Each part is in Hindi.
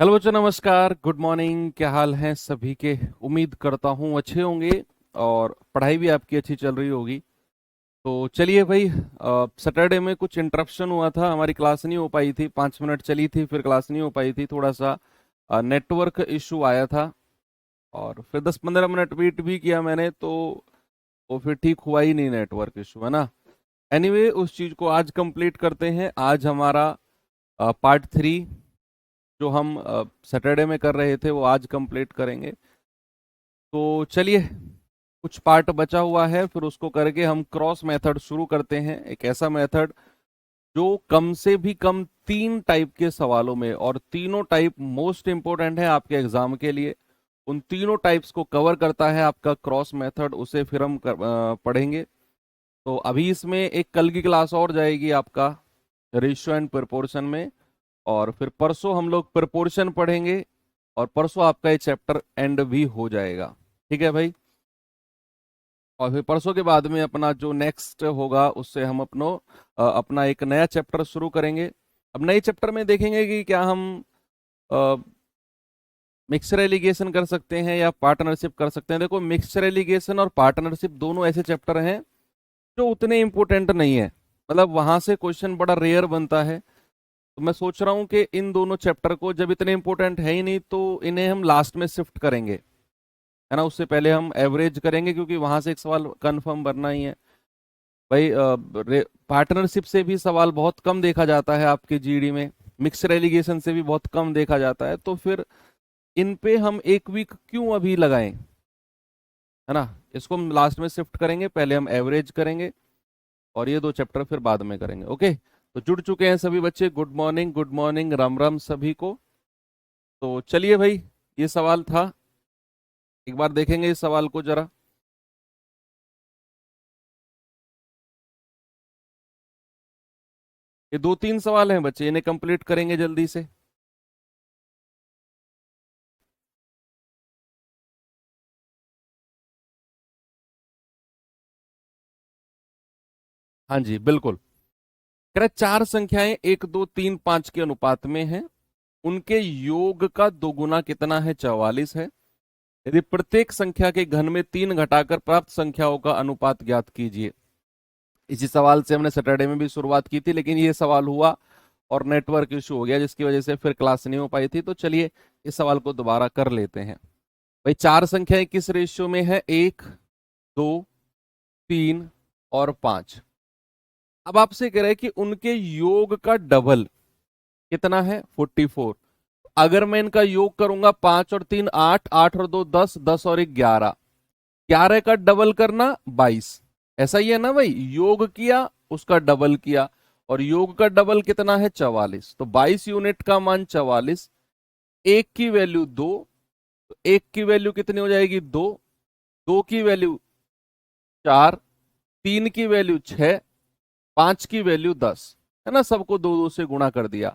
हेलो बच्चों, नमस्कार, गुड मॉर्निंग। क्या हाल है सभी के? उम्मीद करता हूँ अच्छे होंगे और पढ़ाई भी आपकी अच्छी चल रही होगी। तो चलिए भाई, सैटरडे में कुछ इंटरप्शन हुआ था, हमारी क्लास नहीं हो पाई थी, 5 मिनट चली थी फिर क्लास नहीं हो पाई थी, थोड़ा सा नेटवर्क इशू आया था। और फिर 10-15 मिनट वेट भी किया मैंने, तो वो फिर ठीक हुआ ही नहीं, नेटवर्क इशू है ना। एनीवे, उस चीज़ को आज कंप्लीट करते हैं। आज हमारा पार्ट 3 जो हम सैटरडे में कर रहे थे वो आज कंप्लीट करेंगे। तो चलिए, कुछ पार्ट बचा हुआ है, फिर उसको करके हम क्रॉस मेथड शुरू करते हैं। एक ऐसा मेथड जो कम से भी कम 3 टाइप के सवालों में, और तीनों टाइप मोस्ट इंपोर्टेंट है आपके एग्जाम के लिए, उन तीनों टाइप्स को कवर करता है आपका क्रॉस मेथड। उसे फिर हम पढ़ेंगे। तो अभी इसमें एक कल की क्लास और जाएगी आपका रेशियो एंड प्रोपोर्शन में, और फिर परसों हम लोग प्रोपोर्शन पढ़ेंगे, और परसों आपका ये चैप्टर एंड भी हो जाएगा। ठीक है भाई। और फिर परसों के बाद में अपना जो नेक्स्ट होगा उससे हम अपना एक नया चैप्टर शुरू करेंगे। अब नए चैप्टर में देखेंगे कि क्या हम मिक्सचर एलिगेशन कर सकते हैं या पार्टनरशिप कर सकते हैं। देखो, मिक्सचर एलिगेशन और पार्टनरशिप दोनों ऐसे चैप्टर हैं जो उतने इंपॉर्टेंट नहीं है, मतलब वहां से क्वेश्चन बड़ा रेयर बनता है। तो मैं सोच रहा हूँ कि इन दोनों चैप्टर को, जब इतने इंपॉर्टेंट है ही नहीं, तो इन्हें हम लास्ट में शिफ्ट करेंगे, है ना। उससे पहले हम एवरेज करेंगे, क्योंकि वहां से एक सवाल कंफर्म भरना ही है भाई। पार्टनरशिप से भी सवाल बहुत कम देखा जाता है आपके जीडी में, मिक्सर एलिगेशन से भी बहुत कम देखा जाता है, तो फिर इन पे हम एक वीक क्यों अभी लगाएं, है ना। इसको हम लास्ट में शिफ्ट करेंगे, पहले हम एवरेज करेंगे और ये दो चैप्टर फिर बाद में करेंगे। ओके। तो जुड़ चुके हैं सभी बच्चे, good morning, good morning, Ram Ram सभी को। तो चलिए भाई, ये सवाल था, एक बार देखेंगे इस सवाल को जरा। ये 2-3 सवाल हैं बच्चे, इन्हें कंप्लीट करेंगे जल्दी से। हाँ जी, बिल्कुल। कह रहा है, चार संख्याएं 1 2 3 5 के अनुपात में हैं, उनके योग का दोगुना कितना है? 44 है। यदि प्रत्येक संख्या के घन में 3 घटाकर प्राप्त संख्याओं का अनुपात ज्ञात कीजिए। इसी सवाल से हमने सैटरडे में भी शुरुआत की थी, लेकिन ये सवाल हुआ और नेटवर्क इशू हो गया, जिसकी वजह से फिर क्लास नहीं हो पाई थी। तो चलिए, इस सवाल को दोबारा कर लेते हैं। भाई, चार संख्याएं किस रेशियो में है? 1 2 3 और 5। अब आपसे कह रहे हैं कि उनके योग का डबल कितना है? 44। अगर मैं इनका योग करूंगा, 5 और 3 8, 8 और 2 10, 10 और 1 11, 11 का डबल करना 22। ऐसा ही है ना भाई, योग किया उसका डबल किया, और योग का डबल कितना है? 44। तो 22 यूनिट का मान 44, एक की वैल्यू 2, तो एक की वैल्यू कितनी हो जाएगी? 2, दो की वैल्यू 4, 3 की वैल्यू 6, 5 की वैल्यू 10, है ना। सबको दो दो से गुणा कर दिया।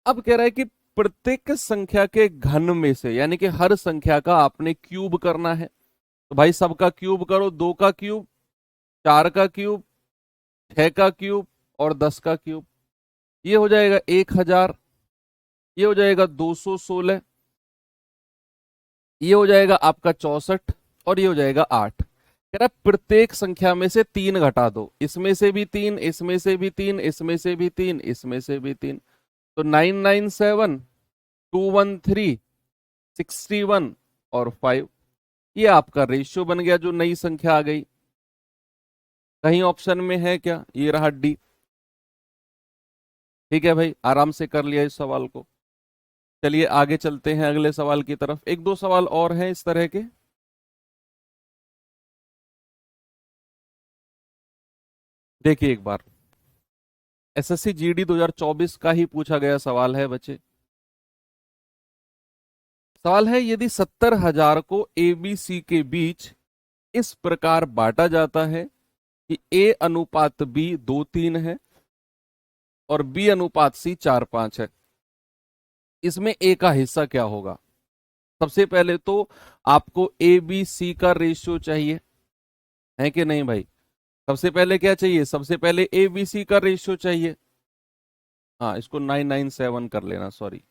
अब कह रहा है कि प्रत्येक संख्या के घन में से, यानी कि हर संख्या का आपने क्यूब करना है। तो भाई, सबका क्यूब करो, 2 का क्यूब, 4 का क्यूब, 6 का क्यूब और 10 का क्यूब। ये हो जाएगा 1000, ये हो जाएगा 216, ये हो जाएगा आपका 64, और ये हो जाएगा 8। कह रहा है प्रत्येक संख्या में से 3 घटा दो, इसमें से भी 3, इसमें से भी 3, इसमें से भी 3, इसमें से भी 3। तो 997, 213, 61 और 5, ये आपका रेशियो बन गया, जो नई संख्या आ गई। कहीं ऑप्शन में है क्या? ये रहा डी। ठीक है भाई, आराम से कर लिया इस सवाल को। चलिए आगे चलते हैं अगले सवाल की तरफ। एक दो सवाल और हैं इस तरह के। देखिए एक बार, एसएससी जीडी 2024 का ही पूछा गया सवाल है बच्चे। सवाल है, यदि 70,000 को एबीसी के बीच इस प्रकार बांटा जाता है कि ए अनुपात बी 2-3 है और बी अनुपात सी 4-5 है, इसमें ए का हिस्सा क्या होगा? सबसे पहले तो आपको ए बी सी का रेशियो चाहिए, है कि नहीं भाई? सबसे पहले क्या चाहिए? सबसे पहले ए बी सी का रेशियो चाहिए। हाँ, इसको 997 कर लेना, सॉरी।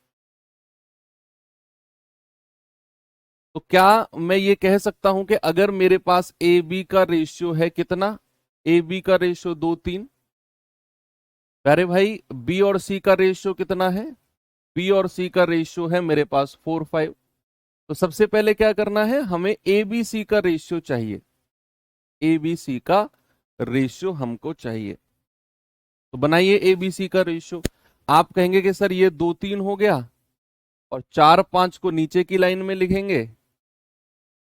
तो क्या मैं ये कह सकता हूं कि अगर मेरे पास ए बी का रेशियो है कितना, ए बी का रेशियो 2-3, अरे भाई बी और सी का रेशियो कितना है, बी और सी का रेशियो है मेरे पास 4-5। तो सबसे पहले क्या करना है, हमें ए बी सी का रेशियो चाहिए, ए बी सी का रेशियो हमको चाहिए। तो बनाइए ए बी सी का रेशियो। आप कहेंगे कि सर ये 2-3 हो गया और 4-5 को नीचे की लाइन में लिखेंगे।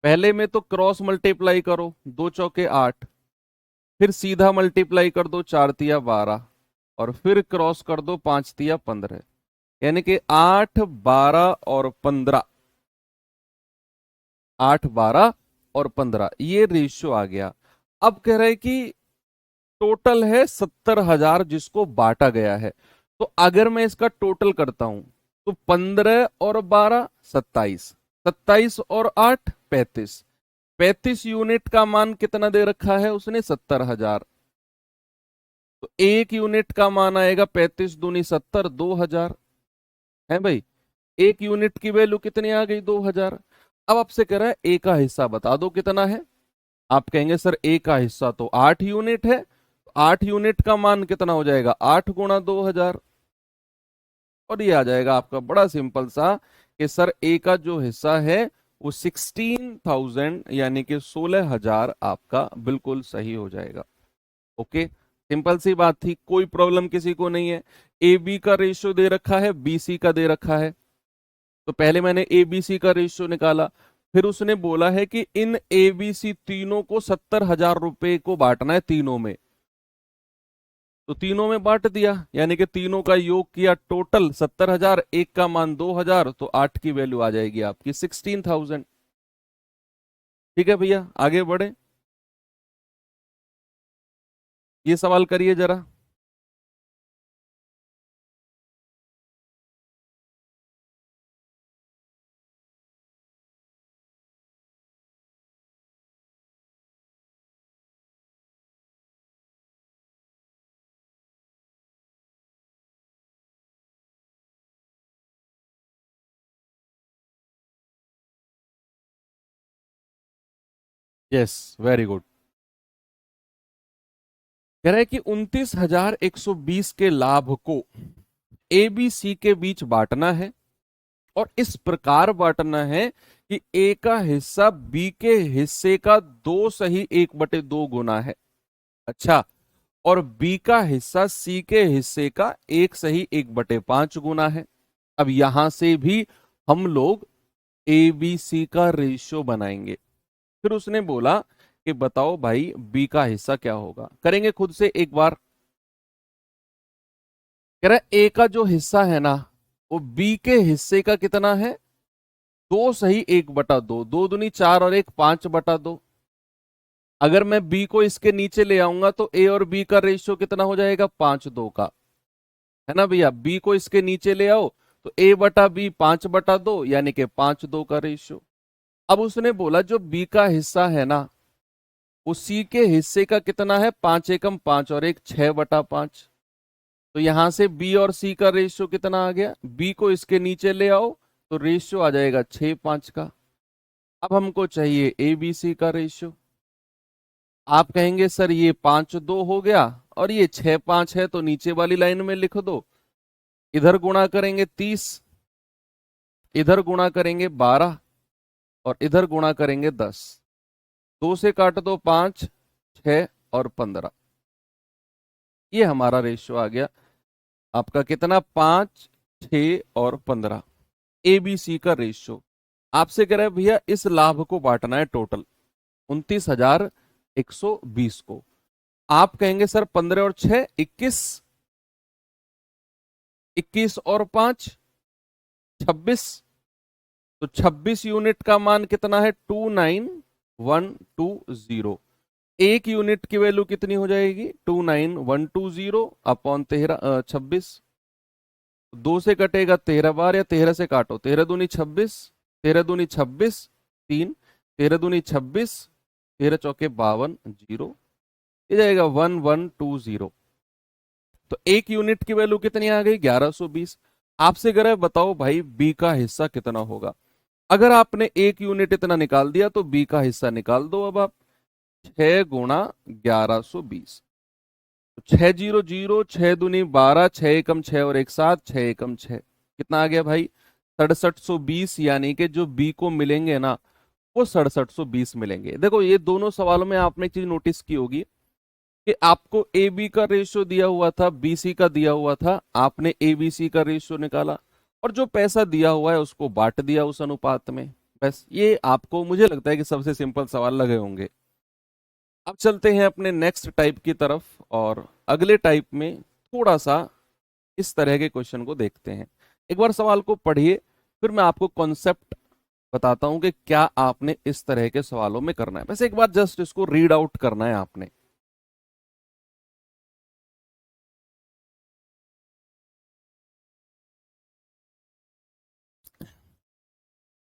पहले में तो क्रॉस मल्टीप्लाई करो, 2 चौके 8, फिर सीधा मल्टीप्लाई कर दो, 4 तिया 12, और फिर क्रॉस कर दो, 5 तिया 15, यानी कि 8, 12 और 15, 8, 12 और 15 ये रेशियो आ गया। अब कह रहे हैं कि टोटल है 70,000 जिसको बांटा गया है। तो अगर मैं इसका टोटल करता हूं तो 15 और 12 27, 27 और 8 35, 35 यूनिट का मान कितना दे रखा है उसने, 70,000। तो एक यूनिट का मान आएगा 35 दूनी 70, 2,000 है भाई। एक यूनिट की वैल्यू कितनी आ गई, 2,000। अब आपसे कह रहा है ए का हिस्सा बता दो कितना है। आप कहेंगे सर ए का हिस्सा तो 8 यूनिट है, 8 यूनिट का मान कितना हो जाएगा, 8 गुणा 2,000। और ये आ जाएगा आपका बड़ा सिंपल सा कि सर ए का जो हिस्सा है वो 16,000 यानी कि 16,000 आपका बिल्कुल सही हो जाएगा। ओके, सिंपल सी बात थी, कोई प्रॉब्लम किसी को नहीं है। ए बी का रेशियो दे रखा है, बी सी का दे रखा है। तो पहले मैंने ए बी सी का रेशियो निकाला, फिर उसने बोला है कि इन ए बी सी तीनों को 70,000 रुपए को बांटना है तीनों में। तो तीनों में बांट दिया, यानी कि तीनों का योग किया, टोटल 70,000, एक का मान 2,000, तो 8 की वैल्यू आ जाएगी आपकी 16,000। ठीक है भैया, आगे बढ़े, ये सवाल करिए जरा। Yes, very good. कह रहा है कि 29,120 के लाभ को ए बी सी के बीच बांटना है, और इस प्रकार बांटना है कि ए का हिस्सा बी के हिस्से का 2 सही 1/2 गुना है। अच्छा, और बी का हिस्सा सी के हिस्से का 1 सही 1/5 गुना है। अब यहां से भी हम लोग ए बी सी का रेशियो बनाएंगे। फिर उसने बोला कि बताओ भाई बी का हिस्सा क्या होगा, करेंगे खुद से एक बार। कह रहा है ए का जो हिस्सा है ना वो बी के हिस्से का कितना है, 2 सही 1/2, 2 दूनी 4 और 1 5/2। अगर मैं बी को इसके नीचे ले आऊंगा तो ए और बी का रेशियो कितना हो जाएगा, 5:2 का, है ना भैया। बी को इसके नीचे ले आओ तो ए बटा बी 5/2 यानी कि 5:2 का रेशियो। अब उसने बोला जो बी का हिस्सा है ना वो सी के हिस्से का कितना है, 5 एकम 5 और 1 6/5। तो यहां से बी और सी का रेशियो कितना आ गया, बी को इसके नीचे ले आओ तो रेशियो आ जाएगा 6:5 का। अब हमको चाहिए ए बी सी का रेशियो। आप कहेंगे सर ये 5:2 हो गया और ये 6:5 है, तो नीचे वाली लाइन में लिख दो। इधर गुणा करेंगे 30, इधर गुणा करेंगे 12, और इधर गुणा करेंगे 10। 2 से काट दो 5, 6 और 15, ये हमारा रेशियो आ गया आपका कितना, 5, 6 और 15, ए बी सी का रेशियो। आपसे कह रहे हैं भैया इस लाभ को बांटना है टोटल 29,120 को। आप कहेंगे सर 15 और 6 21, 21 और 5 26, तो 26 यूनिट का मान कितना है, 29,120। एक यूनिट की वैल्यू कितनी हो जाएगी, 29,120 अपॉन 26। 2 से कटेगा 13 बार, या 13 से काटो, 13 दूनी 26, 13 दूनी 26, 3, 13 दूनी 26, 13 चौके 52, 0, ये जाएगा 1120। तो एक यूनिट की वैल्यू कितनी आ गई, 1120। आपसे अगर है बताओ भाई बी का हिस्सा कितना होगा। अगर आपने 1 यूनिट इतना निकाल दिया तो बी का हिस्सा निकाल दो। अब आप 6 × 1120, 600, 6 दूनी 12, 6 एकम 6 और 1 7, 6 एकम 6, कितना आ गया भाई? 6720। यानी कि जो बी को मिलेंगे ना वो 6720 मिलेंगे। देखो ये दोनों सवालों में आपने एक चीज नोटिस की होगी कि आपको ए बी का रेशियो दिया हुआ था, बी सी का दिया हुआ था, आपने ए बी सी का रेशियो निकाला और जो पैसा दिया हुआ है उसको बांट दिया उस अनुपात में। बस ये आपको मुझे लगता है कि सबसे सिंपल सवाल लगे होंगे। अब चलते हैं अपने नेक्स्ट टाइप की तरफ और अगले टाइप में थोड़ा सा इस तरह के क्वेश्चन को देखते हैं। एक बार सवाल को पढ़िए, फिर मैं आपको कॉन्सेप्ट बताता हूं कि क्या आपने इस तरह के सवालों में करना है। बस एक बार जस्ट इसको रीड आउट करना है आपने।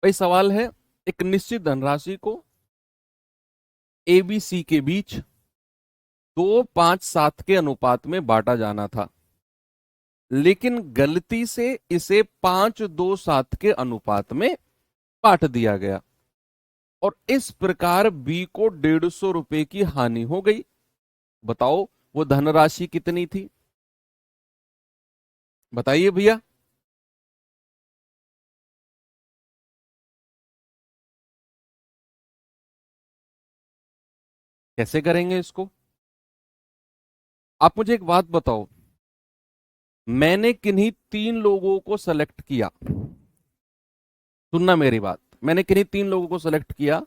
भाई सवाल है, एक निश्चित धनराशि को ए बी सी के बीच 2 5 7 के अनुपात में बांटा जाना था, लेकिन गलती से इसे 5 2 7 के अनुपात में बांट दिया गया और इस प्रकार बी को 150 रुपए की हानि हो गई। बताओ वो धनराशि कितनी थी? बताइए भैया। कैसे करेंगे इसको? आप मुझे एक बात बताओ, मैंने किन्हीं 3 लोगों को सेलेक्ट किया। सुनना मेरी बात, मैंने किन्हीं 3 लोगों को सेलेक्ट किया।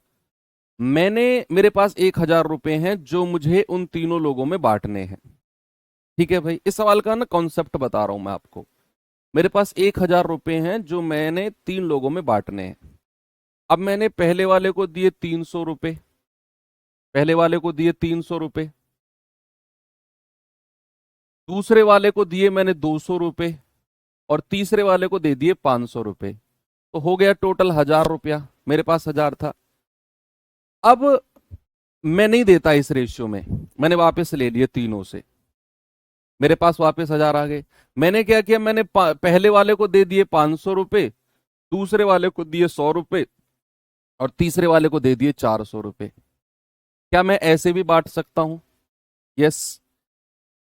मैंने मेरे पास 1000 रुपए हैं जो मुझे उन तीनों लोगों में बांटने हैं। ठीक है भाई, इस सवाल का ना कॉन्सेप्ट बता रहा हूं मैं आपको। मेरे पास 1000 रुपए हैं जो मैंने 3 लोगों में बांटने हैं। अब मैंने पहले वाले को दिए 300 रुपए, पहले वाले को दिए 300 रुपए, दूसरे वाले को दिए मैंने 200 रुपए और तीसरे वाले को दे दिए 500 रुपए। तो हो गया टोटल 1000 रुपया। मेरे पास 1000 था। अब मैं नहीं देता इस रेशियो में, मैंने वापस ले लिए तीनों से, मेरे पास वापस 1000 आ गए। मैंने क्या किया, मैंने पहले वाले को दे दिए 500 रुपए, दूसरे वाले को दिए 100 रुपए और तीसरे वाले को दे दिए 400 रुपए। क्या मैं ऐसे भी बांट सकता हूं? यस।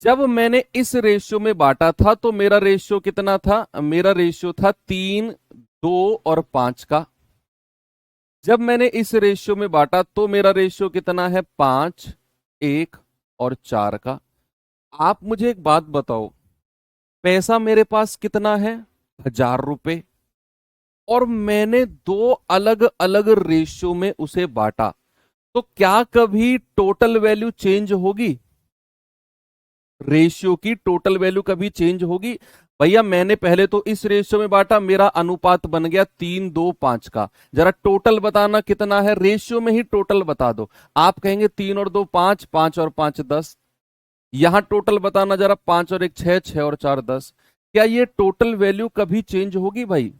जब मैंने इस रेशियो में बांटा था तो मेरा रेशियो कितना था? मेरा रेशियो था 3 2 और 5 का। जब मैंने इस रेशियो में बांटा तो मेरा रेशियो कितना है? 5 1 और 4 का। आप मुझे एक बात बताओ, पैसा मेरे पास कितना है? 1000 रुपए, और मैंने दो अलग अलग रेशियो में उसे बांटा। तो क्या कभी टोटल वैल्यू चेंज होगी? रेशियो की टोटल वैल्यू कभी चेंज होगी? भैया मैंने पहले तो इस रेशियो में बांटा, मेरा अनुपात बन गया 3 2 5 का। जरा टोटल बताना कितना है, रेशियो में ही टोटल बता दो। आप कहेंगे 3 और 2 5, 5 और 5 10। यहां टोटल बताना जरा, 5 और 1 6, 6 और 4 10। क्या ये टोटल वैल्यू कभी चेंज होगी भाई?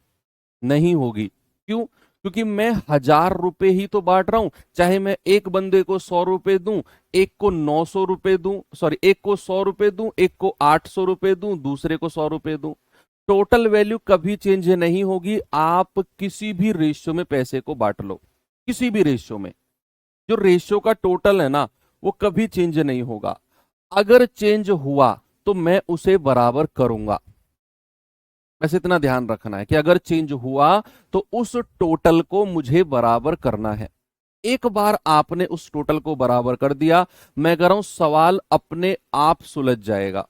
नहीं होगी। क्यों? क्योंकि मैं 1000 रुपए ही तो बांट रहा हूं। चाहे मैं एक बंदे को 100 रुपए दूं, एक को 900 रुपए दूं, सॉरी एक को 100 रुपए दूं, एक को 800 रुपए दूं, दूसरे को 100 रुपए दूं, टोटल वैल्यू कभी चेंज नहीं होगी। आप किसी भी रेशियो में पैसे को बांट लो, किसी भी रेशियो में, जो रेशियो का टोटल है ना वो कभी चेंज नहीं होगा। अगर चेंज हुआ तो मैं उसे बराबर करूंगा। बस इतना ध्यान रखना है कि अगर चेंज हुआ तो उस टोटल को मुझे बराबर करना है। एक बार आपने उस टोटल को बराबर कर दिया, मैं कह रहा हूं सवाल अपने आप सुलझ जाएगा।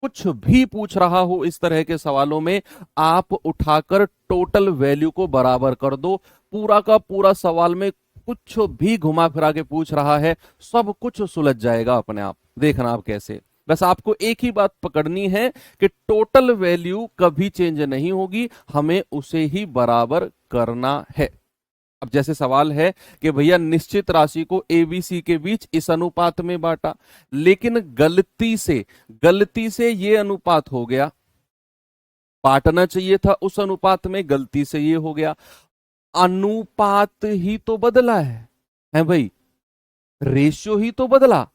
कुछ भी पूछ रहा हो इस तरह के सवालों में, आप उठाकर टोटल वैल्यू को बराबर कर दो। पूरा का पूरा सवाल में कुछ भी घुमा फिरा के पूछ रहा है, सब कुछ सुलझ जाएगा अपने आप। देखना आप कैसे। बस आपको एक ही बात पकड़नी है कि टोटल वैल्यू कभी चेंज नहीं होगी, हमें उसे ही बराबर करना है। अब जैसे सवाल है कि भैया निश्चित राशि को एबीसी के बीच इस अनुपात में बांटा, लेकिन गलती से ये अनुपात हो गया। बांटना चाहिए था उस अनुपात में, गलती से ये हो गया। अनुपात ही तो बदला है भाई, रेशियो ही तो बदला।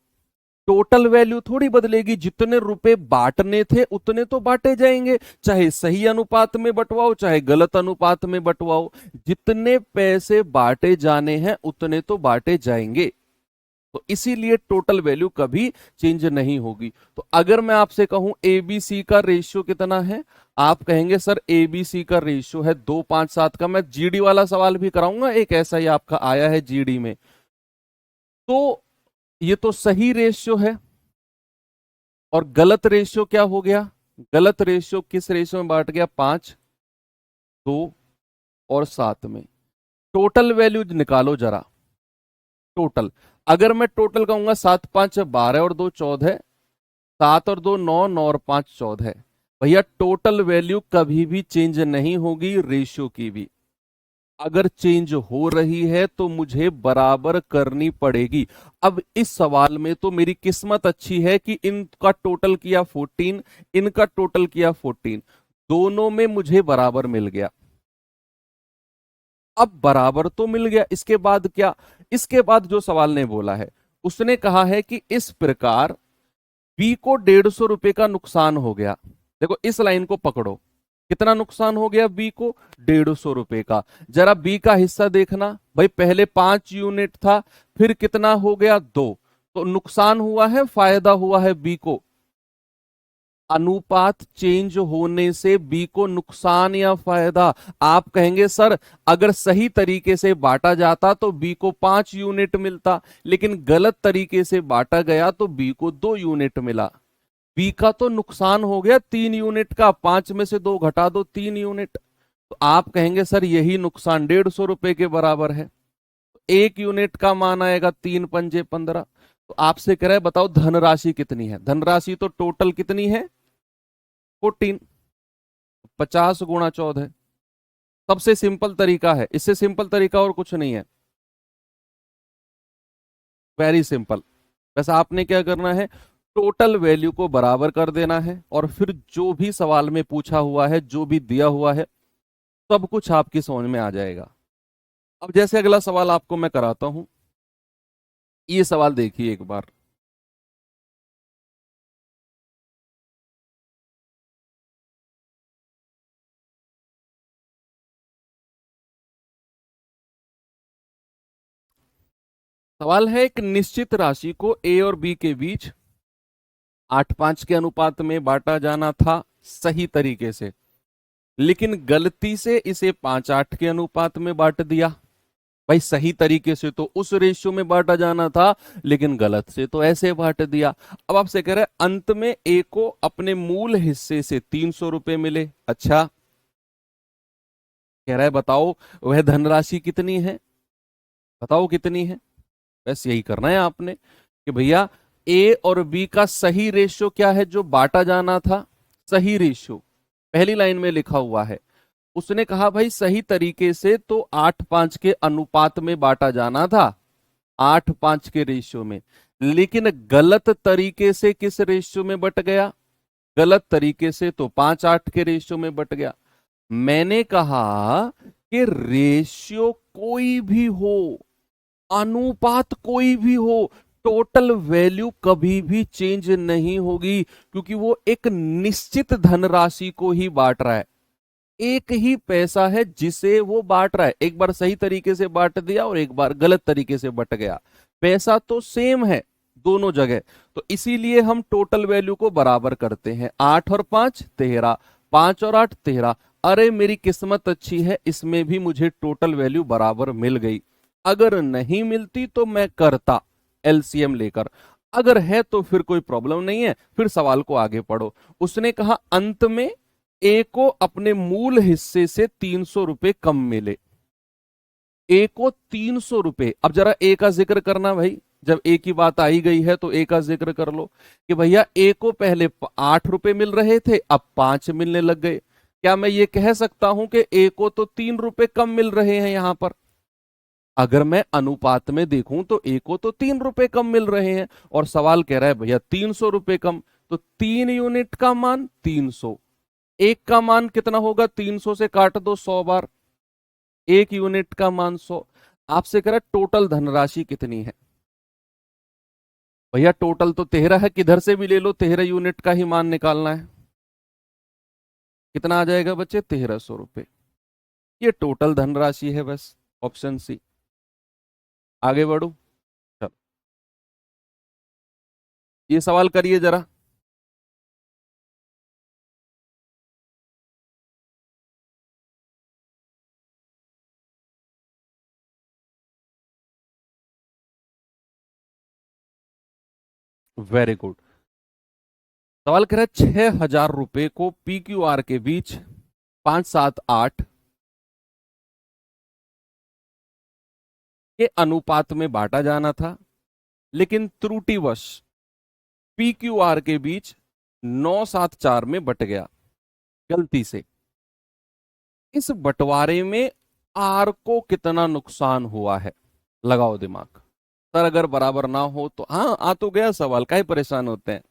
टोटल वैल्यू थोड़ी बदलेगी, जितने रुपए बांटने थे उतने तो बांटे जाएंगे, चाहे सही अनुपात में बंटवाओ चाहे गलत अनुपात में बंटवाओ, जितने पैसे बांटे जाने हैं उतने तो बांटे जाएंगे। तो इसीलिए टोटल वैल्यू कभी चेंज नहीं होगी। तो अगर मैं आपसे कहूं एबीसी का रेशियो कितना है, आप कहेंगे सर एबीसी का रेशियो है 257 का। मैं जीडी वाला सवाल भी कराऊंगा, एक ऐसा ही आपका आया है जीडी में। तो ये तो सही रेशियो है, और गलत रेशियो क्या हो गया, गलत रेशियो किस रेशियो में बांट गया, 5, 2 और 7 में। टोटल वैल्यू निकालो जरा, टोटल। अगर मैं टोटल कहूंगा 7 5 12 और 2 14, 7 और 2 9, 9 और 5 14। भैया टोटल वैल्यू कभी भी चेंज नहीं होगी, रेशियो की भी। अगर चेंज हो रही है तो मुझे बराबर करनी पड़ेगी। अब इस सवाल में तो मेरी किस्मत अच्छी है कि इनका टोटल किया 14, इनका टोटल किया 14, दोनों में मुझे बराबर मिल गया। अब बराबर तो मिल गया, इसके बाद क्या, इसके बाद जो सवाल ने बोला है, उसने कहा है कि इस प्रकार बी को 150 रुपए का नुकसान हो गया। देखो इस लाइन को पकड़ो, कितना नुकसान हो गया बी को, 150 रुपए का। जरा बी का हिस्सा देखना भाई, पहले 5 यूनिट था, फिर कितना हो गया 2, तो नुकसान हुआ है फायदा हुआ है बी को। अनुपात चेंज होने से बी को नुकसान या फायदा। आप कहेंगे सर अगर सही तरीके से बांटा जाता तो बी को 5 यूनिट मिलता, लेकिन गलत तरीके से बांटा गया तो बी को 2 यूनिट मिला। बी का तो नुकसान हो गया 3 यूनिट का, 5 में से 2 घटा दो 3 यूनिट। तो आप कहेंगे सर यही नुकसान 150 रुपए के बराबर है। तो 1 यूनिट का मान आएगा 3 पंजे 15। तो आपसे कह रहा है बताओ धनराशि कितनी है, धनराशि तो टोटल कितनी है 14, 50 गुणा 14। सबसे सिंपल तरीका है, इससे सिंपल तरीका और कुछ नहीं है, वेरी सिंपल। वैसे आपने क्या करना है, टोटल वैल्यू को बराबर कर देना है, और फिर जो भी सवाल में पूछा हुआ है जो भी दिया हुआ है सब कुछ आपकी समझ में आ जाएगा। अब जैसे अगला सवाल आपको मैं कराता हूं, ये सवाल देखिए एक बार। सवाल है एक निश्चित राशि को ए और बी के बीच 8-5 के अनुपात में बांटा जाना था सही तरीके से, लेकिन गलती से इसे 5-8 के अनुपात में बांट दिया। भाई सही तरीके से तो उस रेशियो में बांटा जाना था, लेकिन गलत से तो ऐसे बांट दिया। अब आपसे कह रहे हैं अंत में ए को अपने मूल हिस्से से 300 रुपए मिले। अच्छा, कह रहा है बताओ वह धनराशि कितनी है, बताओ कितनी है। बस यही करना है आपने कि भैया ए और बी का सही रेशियो क्या है जो बांटा जाना था, सही रेशियो पहली लाइन में लिखा हुआ है। उसने कहा भाई सही तरीके से तो 8-5 के अनुपात में बांटा जाना था, 8-5 के रेशियो में, लेकिन गलत तरीके से किस रेशियो में बट गया, गलत तरीके से तो 5-8 के रेशियो में बट गया। मैंने कहा कि रेशियो कोई भी हो, अनुपात कोई भी हो, टोटल वैल्यू कभी भी चेंज नहीं होगी, क्योंकि वो एक निश्चित धनराशि को ही बांट रहा है। एक ही पैसा है जिसे वो बांट रहा है, एक बार सही तरीके से बांट दिया और एक बार गलत तरीके से बट गया, पैसा तो सेम है दोनों जगह। तो इसीलिए हम टोटल वैल्यू को बराबर करते हैं, 8 और 5 13, 5 और 8 13। अरे मेरी किस्मत अच्छी है, इसमें भी मुझे टोटल वैल्यू बराबर मिल गई। अगर नहीं मिलती तो मैं करता एलसीएम लेकर, अगर है तो फिर कोई प्रॉब्लम नहीं है, फिर सवाल को आगे पढ़ो। उसने कहा अंत में ए को अपने मूल हिस्से से 300 रुपए कम मिले, ए को 300 रुपए। अब जरा ए का जिक्र करना भाई, जब ए की बात आई गई है तो ए का जिक्र कर लो कि भैया ए को पहले 8 रुपए मिल रहे थे, अब 5 मिलने लग गए। क्या मैं ये कह सकता हूं कि ए को तो 3 रुपए कम मिल रहे हैं यहां पर? अगर मैं अनुपात में देखूं तो ए को तो 3 रुपए कम मिल रहे हैं, और सवाल कह रहा है भैया 300 रुपए कम, तो 3 यूनिट का मान 300, एक का मान कितना होगा, 300 से काट दो 100 बार, 1 यूनिट का मान 100। आपसे कह रहा है टोटल धनराशि कितनी है, भैया टोटल तो 13 है, किधर से भी ले लो 13 यूनिट का ही मान निकालना है। कितना आ जाएगा बच्चे? 1300 रुपये। ये टोटल धनराशि है बस। Option C. आगे बढ़ो। चलो ये सवाल करिए जरा। Very good. सवाल कह रहा है 6,000 रुपए को पी क्यू आर के बीच 5, 7, 8 के अनुपात में बांटा जाना था, लेकिन त्रुटिवश पी क्यू आर के बीच 9, 7, 4 में बट गया गलती से। इस बंटवारे में आर को कितना नुकसान हुआ है? लगाओ दिमाग। सर अगर बराबर ना हो तो हाँ, आ तो गया सवाल, काहे परेशान होते हैं।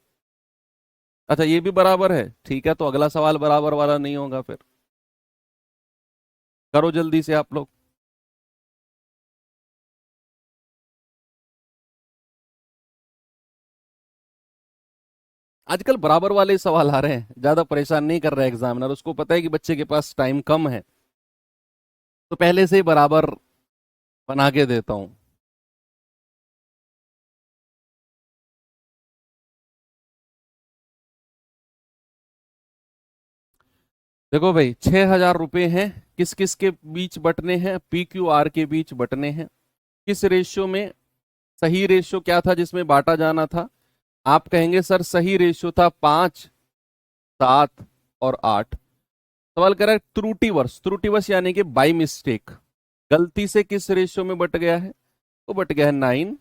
अच्छा ये भी बराबर है, ठीक है, तो अगला सवाल बराबर वाला नहीं होगा फिर। करो जल्दी से आप लोग। आजकल बराबर वाले सवाल आ रहे हैं, ज्यादा परेशान नहीं कर रहा है एग्जामिनर, उसको पता है कि बच्चे के पास टाइम कम है, तो पहले से ही बराबर बना के देता हूं। देखो भाई 6,000 रुपए हैं, किस किस के बीच बटने हैं? पी क्यू आर के बीच बटने हैं। किस रेशियो में? सही रेशियो क्या था जिसमें बांटा जाना था? आप कहेंगे सर सही रेशियो था 5, 7 और 8। सवाल कर रहा है त्रुटिवश, त्रुटिवश यानी कि बाई मिस्टेक, गलती से किस रेशियो में बट गया है? तो बट गया है 9,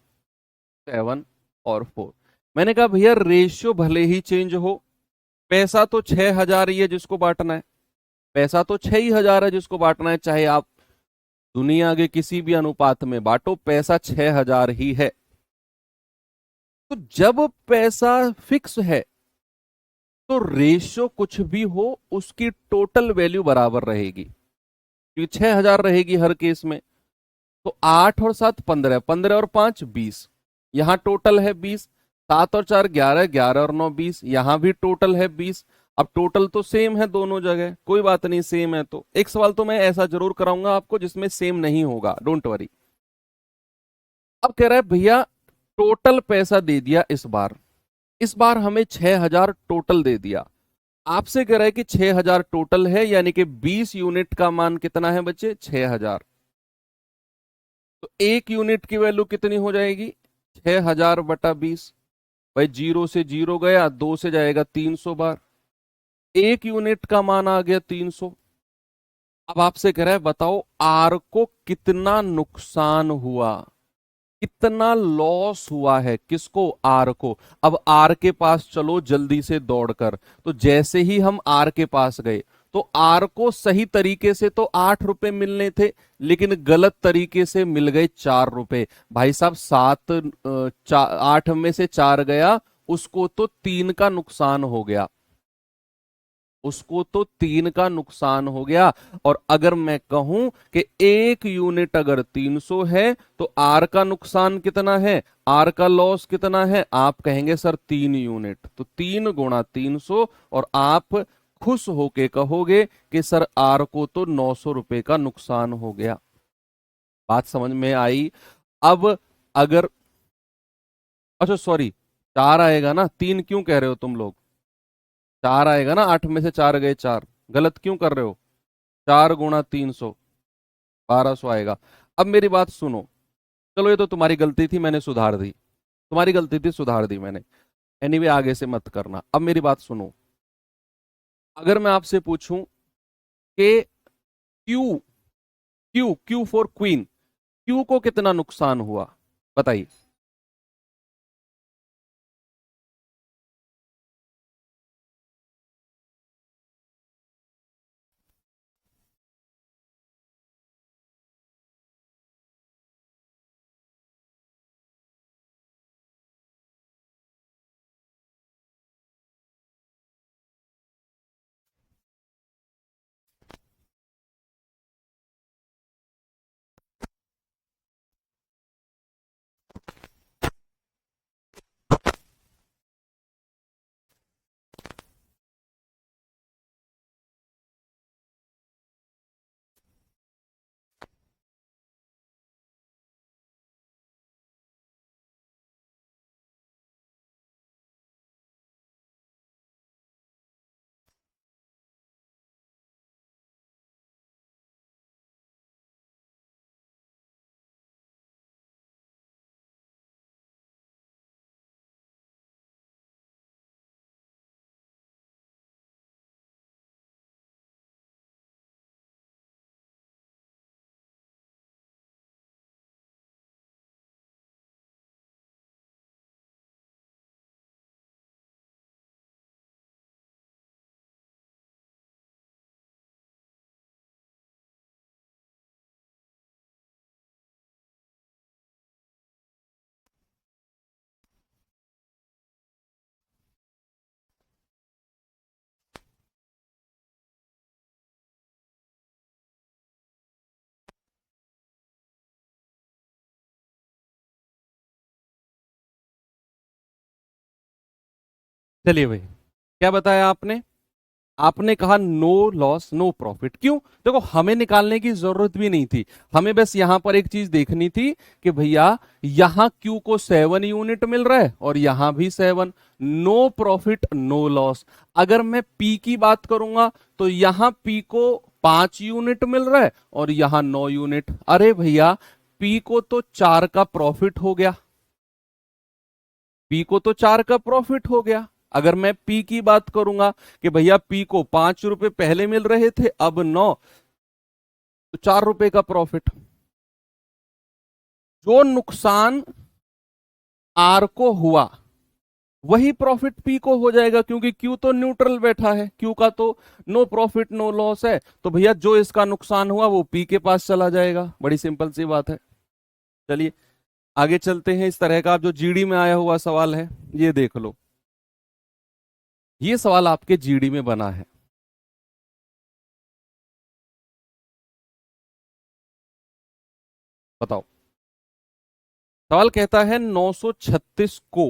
7 और 4। मैंने कहा भैया रेशियो भले ही चेंज हो, पैसा तो 6,000 ही है जिसको बांटना है। पैसा तो 6,000 है जिसको बांटना है, चाहे आप दुनिया के किसी भी अनुपात में बांटो, पैसा 6,000 ही है। तो जब पैसा फिक्स है तो रेशियो कुछ भी हो, उसकी टोटल वैल्यू बराबर रहेगी, क्योंकि 6,000 रहेगी हर केस में। तो 8 और 7, 15, 15 और 5, 20। यहां टोटल है 20। 7 और 4, 11, 11 और 9, 20। यहां भी टोटल है 20। अब टोटल तो सेम है दोनों जगह, कोई बात नहीं, सेम है तो एक सवाल तो मैं ऐसा जरूर कराऊंगा आपको जिसमें सेम नहीं होगा, डोंट वरी। अब कह रहा है भैया टोटल पैसा दे दिया इस बार हमें 6,000 टोटल दे दिया। आपसे कह रहा है कि 6,000 टोटल है, यानी कि 20 यूनिट का मान कितना है बच्चे? 6,000। तो एक यूनिट की वैल्यू कितनी हो जाएगी? 6,000/20। भाई जीरो से जीरो गया, दो से जाएगा 300 बार, एक यूनिट का मान आ गया 300। अब आपसे कह रहा है बताओ आर को कितना नुकसान हुआ, कितना लॉस हुआ है? किसको? आर को। अब आर के पास चलो जल्दी से दौड़कर। तो जैसे ही हम आर के पास गए तो आर को सही तरीके से तो 8 रुपए मिलने थे, लेकिन गलत तरीके से मिल गए 4 रुपए। भाई साहब 8 में से 4 गया, उसको तो 3 का नुकसान हो गया, उसको तो 3 का नुकसान हो गया। और अगर मैं कहूं कि एक यूनिट अगर 300 है तो आर का नुकसान कितना है, आर का लॉस कितना है? आप कहेंगे सर 3 यूनिट, तो 3 गुणा 300। और आप खुश होके कहोगे कि सर आर को तो 900 रुपए का नुकसान हो गया। बात समझ में आई? अब अगर, अच्छा सॉरी, 4 आएगा ना, 3 क्यों कह रहे हो तुम लोग? 4 आएगा ना, 8 में से 4 गए 4, गलत क्यों कर रहे हो? 4 गुणा 300, 1200 आएगा। अब मेरी बात सुनो, चलो ये तो तुम्हारी गलती थी, मैंने सुधार दी, तुम्हारी गलती थी, सुधार दी मैंने। एनीवे आगे से मत करना। अब मेरी बात सुनो, अगर मैं आपसे पूछूं कि Q, Q Q for queen, Q को कितना नुकसान हुआ, बताइए। चलिए भाई, क्या बताया आपने? आपने कहा नो लॉस नो प्रॉफिट। क्यों? देखो, हमें निकालने की जरूरत भी नहीं थी। हमें बस यहां पर एक चीज देखनी थी कि भैया यहां क्यू को 7 यूनिट मिल रहा है और यहां भी 7। No profit no loss. अगर मैं पी की बात करूंगा तो यहां पी को 5 यूनिट मिल रहा है और यहां 9 यूनिट। अरे भैया, पी को तो 4 का प्रॉफिट हो गया। पी को तो 4 का प्रॉफिट हो गया। अगर मैं पी की बात करूंगा कि भैया पी को 5 रुपए पहले मिल रहे थे, अब 9, तो 4 रुपए का प्रॉफिट। जो नुकसान आर को हुआ वही प्रॉफिट पी को हो जाएगा, क्योंकि क्यू तो न्यूट्रल बैठा है, क्यू का तो नो प्रॉफिट नो लॉस है। तो भैया जो इसका नुकसान हुआ वो पी के पास चला जाएगा। बड़ी सिंपल सी बात है। चलिए आगे चलते हैं। इस तरह का जो जीडी में आया हुआ सवाल है, ये देख लो। ये सवाल आपके जीडी में बना है। बताओ। सवाल कहता है 936 को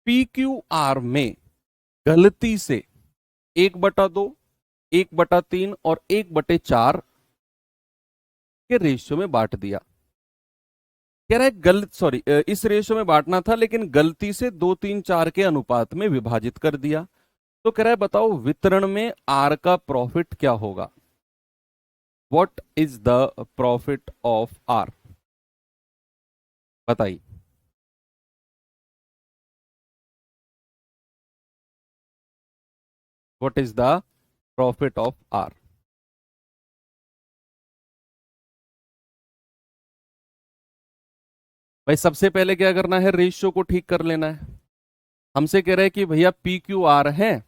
पी क्यू आर में गलती से 1/2, 1/3 और 1/4 के रेशियो में बांट दिया। कह रहा है गलत, सॉरी, इस रेशियो में बांटना था लेकिन गलती से 2, 3, 4 के अनुपात में विभाजित कर दिया। तो कह रहा है बताओ वितरण में आर का प्रॉफिट क्या होगा। What is the profit of R? बताइए। What is the profit of R? भाई सबसे पहले क्या करना है, रेशियो को ठीक कर लेना है। हमसे कह रहे हैं कि भैया पी क्यू आर है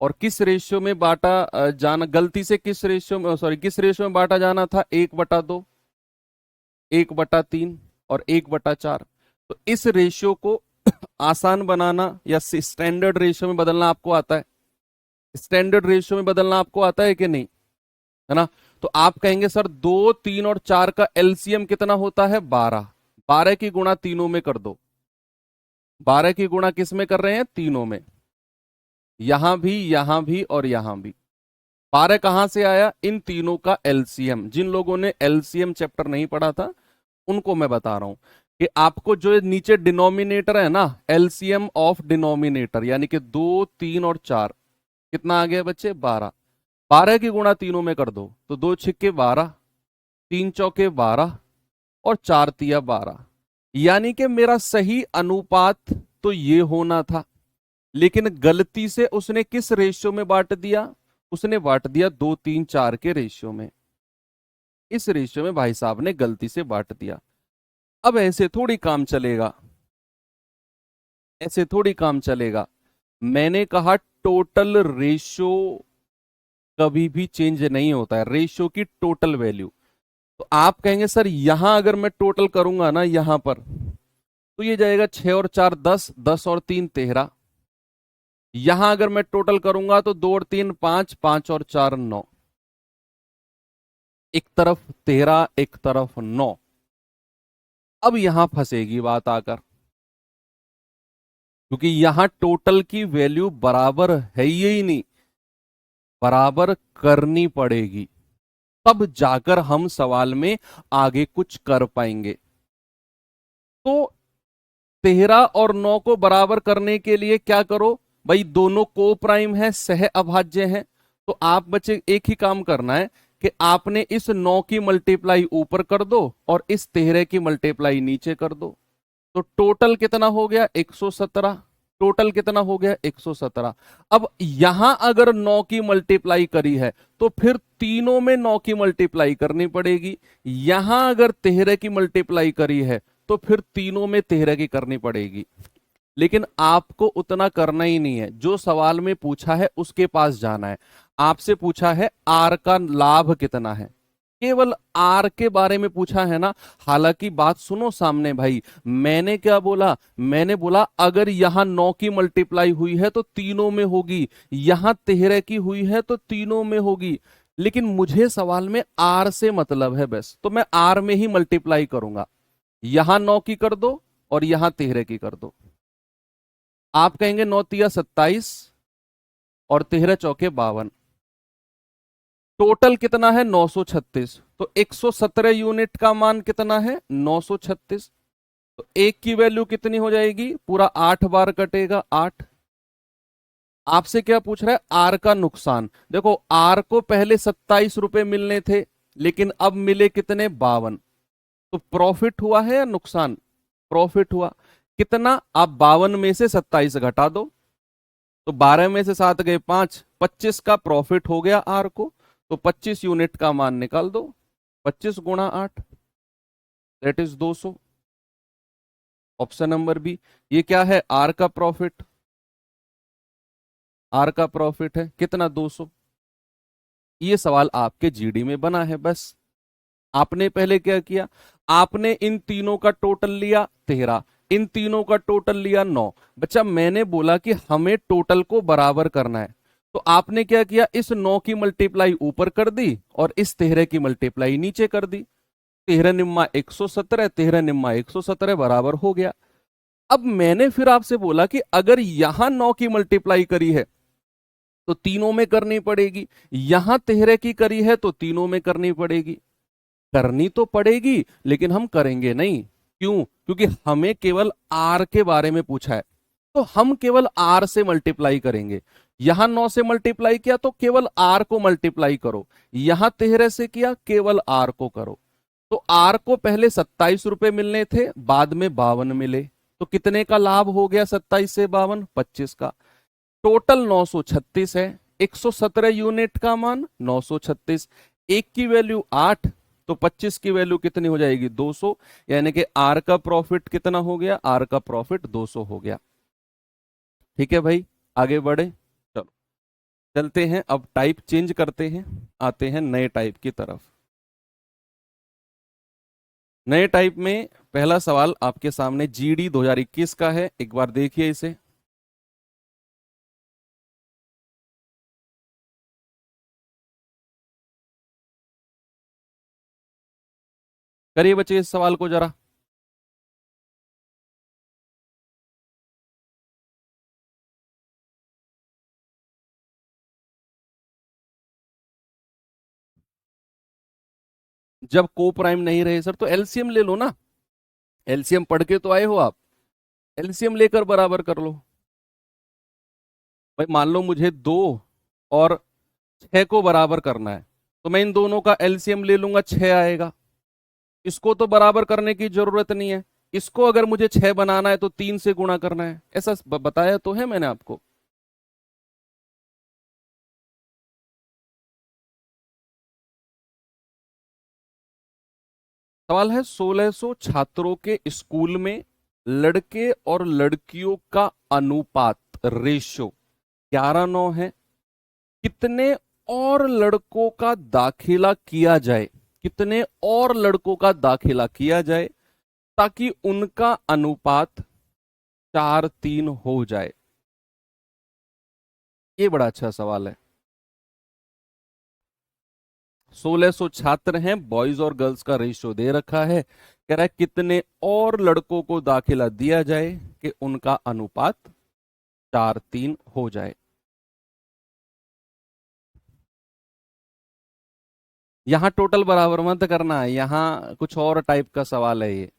और किस रेशियो में बांटा जाना, गलती से किस रेशियो में, सॉरी, किस रेशियो में बांटा जाना था, 1/2, 1/3 और 1/4। तो इस रेशियो को आसान बनाना या स्टैंडर्ड रेशियो में बदलना आपको आता है? स्टैंडर्ड रेशियो में बदलना आपको आता है कि नहीं? है ना? तो आप कहेंगे सर 2, 3 और 4 का एलसीएम कितना होता है, 12। 12 की गुणा तीनों में कर दो। 12 की गुणा किस में कर रहे हैं, तीनों में। यहां भी और यहां भी। 12 कहां से आया, इन तीनों का एलसीएम। जिन लोगों ने एलसीएम चैप्टर नहीं पढ़ा था उनको मैं बता रहा हूं कि आपको जो नीचे डिनोमिनेटर है ना, एलसीएम ऑफ डिनोमिनेटर, यानी कि 2, 3 और 4, कितना आ गया बच्चे, 12। 12 की गुणा तीनों में कर दो तो 2 छिक्के 12, 3 चौके 12 और 4 तिया 12। यानी कि मेरा सही अनुपात तो ये होना था, लेकिन गलती से उसने किस रेशियो में बांट दिया, उसने बांट दिया 2, 3, 4 के रेशियो में। इस रेशियो में भाई साहब ने गलती से बांट दिया। अब ऐसे थोड़ी काम चलेगा, ऐसे थोड़ी काम चलेगा। मैंने कहा टोटल रेशियो कभी भी चेंज नहीं होता है, रेशियो की टोटल वैल्यू। तो आप कहेंगे सर यहां अगर मैं टोटल करूंगा ना यहां पर, तो ये जाएगा 6 और 4 10, 10 और 3 13। यहां अगर मैं टोटल करूंगा तो 2 और 3 5, 5 और 4 9। एक तरफ 13, एक तरफ 9। अब यहां फंसेगी बात आकर, क्योंकि यहां टोटल की वैल्यू बराबर है ही नहीं, बराबर करनी पड़ेगी, तब जाकर हम सवाल में आगे कुछ कर पाएंगे। तो 13 और 9 को बराबर करने के लिए क्या करो भाई, दोनों को प्राइम है, सह अभाज्य है। तो आप बच्चे एक ही काम करना है कि आपने इस 9 की मल्टीप्लाई ऊपर कर दो और इस 13 की मल्टीप्लाई नीचे कर दो। तो टोटल कितना हो गया, 117। टोटल कितना हो गया, 117। अब यहां अगर 9 की मल्टीप्लाई करी है तो फिर तीनों में 9 की मल्टीप्लाई करनी पड़ेगी। यहां अगर 13 की मल्टीप्लाई करी है तो फिर तीनों में 13 की करनी पड़ेगी। लेकिन आपको उतना करना ही नहीं है, जो सवाल में पूछा है उसके पास जाना है। आपसे पूछा है आर का लाभ कितना है, केवल आर के बारे में पूछा है ना। हालांकि बात सुनो सामने भाई, मैंने क्या बोला, मैंने बोला अगर यहां 9 की मल्टीप्लाई हुई है तो तीनों में होगी, यहां 13 की हुई है तो तीनों में होगी। लेकिन मुझे सवाल में आर से मतलब है बस, तो मैं आर में ही मल्टीप्लाई करूंगा। यहां 9 की कर दो और यहां 13 की कर दो। आप कहेंगे 9 तिया 27 और 13 चौके 52। टोटल कितना है 936। तो 117 यूनिट का मान कितना है 936। तो एक की वैल्यू कितनी हो जाएगी, पूरा 8 बार कटेगा 8। आपसे क्या पूछ रहा है, आर का नुकसान। देखो आर को पहले 27 रुपए मिलने थे, लेकिन अब मिले कितने 52। तो प्रॉफिट हुआ है या नुकसान, प्रॉफिट हुआ। कितना, आप 52 में से 27 घटा दो, तो 12 में से 7 गए 5, 25 का प्रॉफिट हो गया आर को। तो 25 यूनिट का मान निकाल दो, 25 गुणा 8, that is 200। Option number B. ये क्या है, आर का प्रॉफिट, आर का प्रॉफिट है कितना 200। ये सवाल आपके जीडी में बना है बस। आपने पहले क्या किया, आपने इन तीनों का टोटल लिया 13, इन तीनों का टोटल लिया 9। बच्चा मैंने बोला कि हमें टोटल को बराबर करना है, तो आपने क्या किया, इस 9 की मल्टीप्लाई ऊपर कर दी और इस 13 की मल्टीप्लाई नीचे कर दी। 13 निम्मा 117, 13 निम्मा 117 बराबर हो गया। अब मैंने फिर आपसे बोला कि अगर यहां 9 की मल्टीप्लाई करी है तो तीनों में करनी पड़ेगी, यहां 13 की करी है तो तीनों में करनी पड़ेगी। करनी तो पड़ेगी लेकिन हम करेंगे नहीं। क्यों, क्योंकि हमें केवल आर के बारे में पूछा है, तो हम केवल आर से मल्टीप्लाई करेंगे। यहां 9 से मल्टीप्लाई किया तो केवल आर को मल्टीप्लाई करो, यहां 13 से किया केवल आर को करो। तो आर को पहले 27 रुपए मिलने थे, बाद में 52 मिले। तो कितने का लाभ हो गया 27 से 52, 25 का। टोटल 936 है, 117 यूनिट का मान 936। एक की वैल्यू 8, तो 25 की वैल्यू कितनी हो जाएगी 200। यानी कि आर का प्रॉफिट कितना हो गया, आर का प्रॉफिट 200 हो गया। ठीक है भाई, आगे बढ़े। चलो चलते हैं, अब टाइप चेंज करते हैं, आते हैं नए टाइप की तरफ। नए टाइप में पहला सवाल आपके सामने जीडी 2021 का है, एक बार देखिए इसे। करिए बच्चे इस सवाल को जरा। जब को प्राइम नहीं रहे सर तो एलसीएम ले लो ना, एलसीएम पढ़ के तो आए हो आप, एलसीएम लेकर बराबर कर लो। भाई मान लो मुझे 2 और 6 को बराबर करना है, तो मैं इन दोनों का एलसीएम ले लूंगा, 6 आएगा। इसको तो बराबर करने की जरूरत नहीं है, इसको अगर मुझे 6 बनाना है तो 3 से गुणा करना है, ऐसा बताया तो है मैंने आपको। सवाल है 1600 छात्रों के स्कूल में लड़के और लड़कियों का अनुपात, रेशो 11:9 है। कितने और लड़कों का दाखिला किया जाए, कितने और लड़कों का दाखिला किया जाए ताकि उनका अनुपात 4:3 हो जाए। ये बड़ा अच्छा सवाल है। 1600 छात्र हैं, बॉयज और गर्ल्स का रेशियो दे रखा है, कह रहा है कितने और लड़कों को दाखिला दिया जाए कि उनका अनुपात 4:3 हो जाए। यहां टोटल बराबर मत करना है, यहां कुछ और टाइप का सवाल है ये।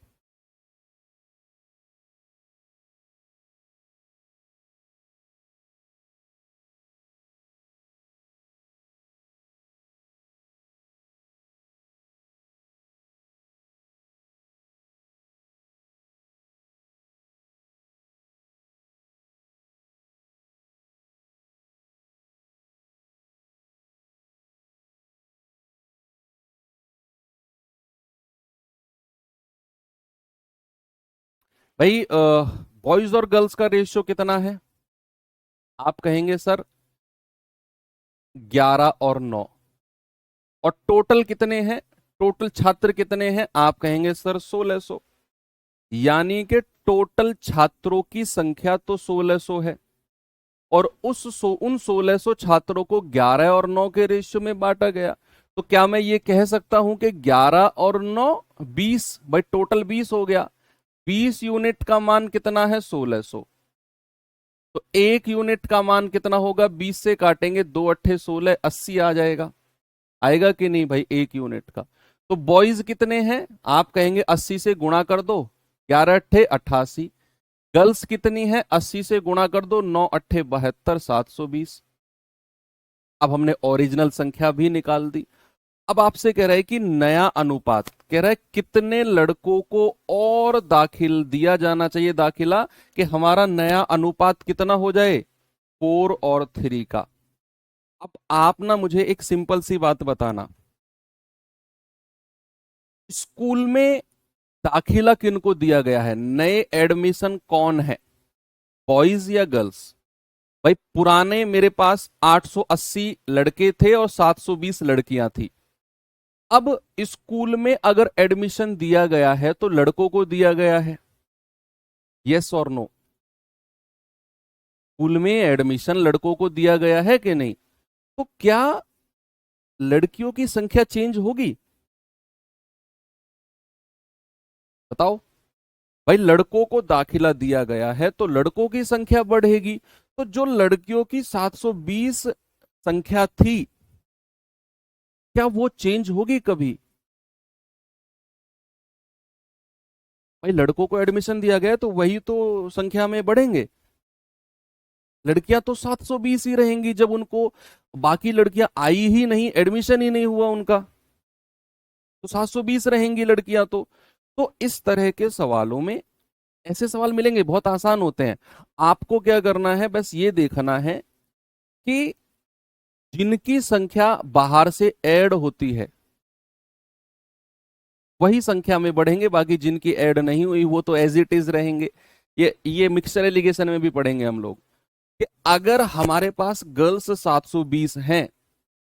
भाई बॉयज और गर्ल्स का रेशियो कितना है, आप कहेंगे सर 11 और 9। और टोटल कितने हैं, टोटल छात्र कितने हैं, आप कहेंगे सर 1600। यानी कि टोटल छात्रों की संख्या तो 1600 है, और उन 1600 छात्रों को 11 और 9 के रेशियो में बांटा गया। तो क्या मैं ये कह सकता हूं कि 11 और 9 20, भाई टोटल 20 हो गया। 20 यूनिट का मान कितना है 1600। तो 1 यूनिट का मान कितना होगा, 20 से काटेंगे 2 अट्ठे 16, 80 आ जाएगा। आएगा कि नहीं भाई 1 यूनिट का। तो बॉयज कितने हैं, आप कहेंगे 80 से गुणा कर दो, 11 अट्ठे 88। गर्ल्स कितनी है, 80 से गुणा कर दो, 9 अट्ठे 72, 720। अब हमने ओरिजिनल संख्या भी निकाल दी। अब आपसे कह रहा है कि नया अनुपात, कह रहा है कितने लड़कों को और दाखिल दिया जाना चाहिए दाखिला, कि हमारा नया अनुपात कितना हो जाए, 4 और 3 का। अब आप ना मुझे एक सिंपल सी बात बताना, स्कूल में दाखिला किनको दिया गया है, नए एडमिशन कौन है, बॉयज या गर्ल्स। भाई पुराने मेरे पास 880 लड़के थे और 720 लड़कियां थी। अब स्कूल में अगर एडमिशन दिया गया है तो लड़कों को दिया गया है, यस और नो। स्कूल में एडमिशन लड़कों को दिया गया है कि नहीं, तो क्या लड़कियों की संख्या चेंज होगी, बताओ। भाई लड़कों को दाखिला दिया गया है तो लड़कों की संख्या बढ़ेगी, तो जो लड़कियों की 720 संख्या थी, क्या वो चेंज होगी कभी। भाई लड़कों को एडमिशन दिया गया तो वही तो संख्या में बढ़ेंगे, लड़कियां तो 720 ही रहेंगी जब उनको बाकी लड़कियां आई ही नहीं, एडमिशन ही नहीं हुआ उनका, तो 720 रहेंगी लड़कियां तो इस तरह के सवालों में ऐसे सवाल मिलेंगे, बहुत आसान होते हैं। आपको क्या करना है, बस ये देखना है कि जिनकी संख्या बाहर से ऐड होती है वही संख्या में बढ़ेंगे, बाकी जिनकी ऐड नहीं हुई वो तो एज इट इज रहेंगे। ये मिक्सचर एलिगेशन में भी पढ़ेंगे हम लोग, कि अगर हमारे पास गर्ल्स 720 हैं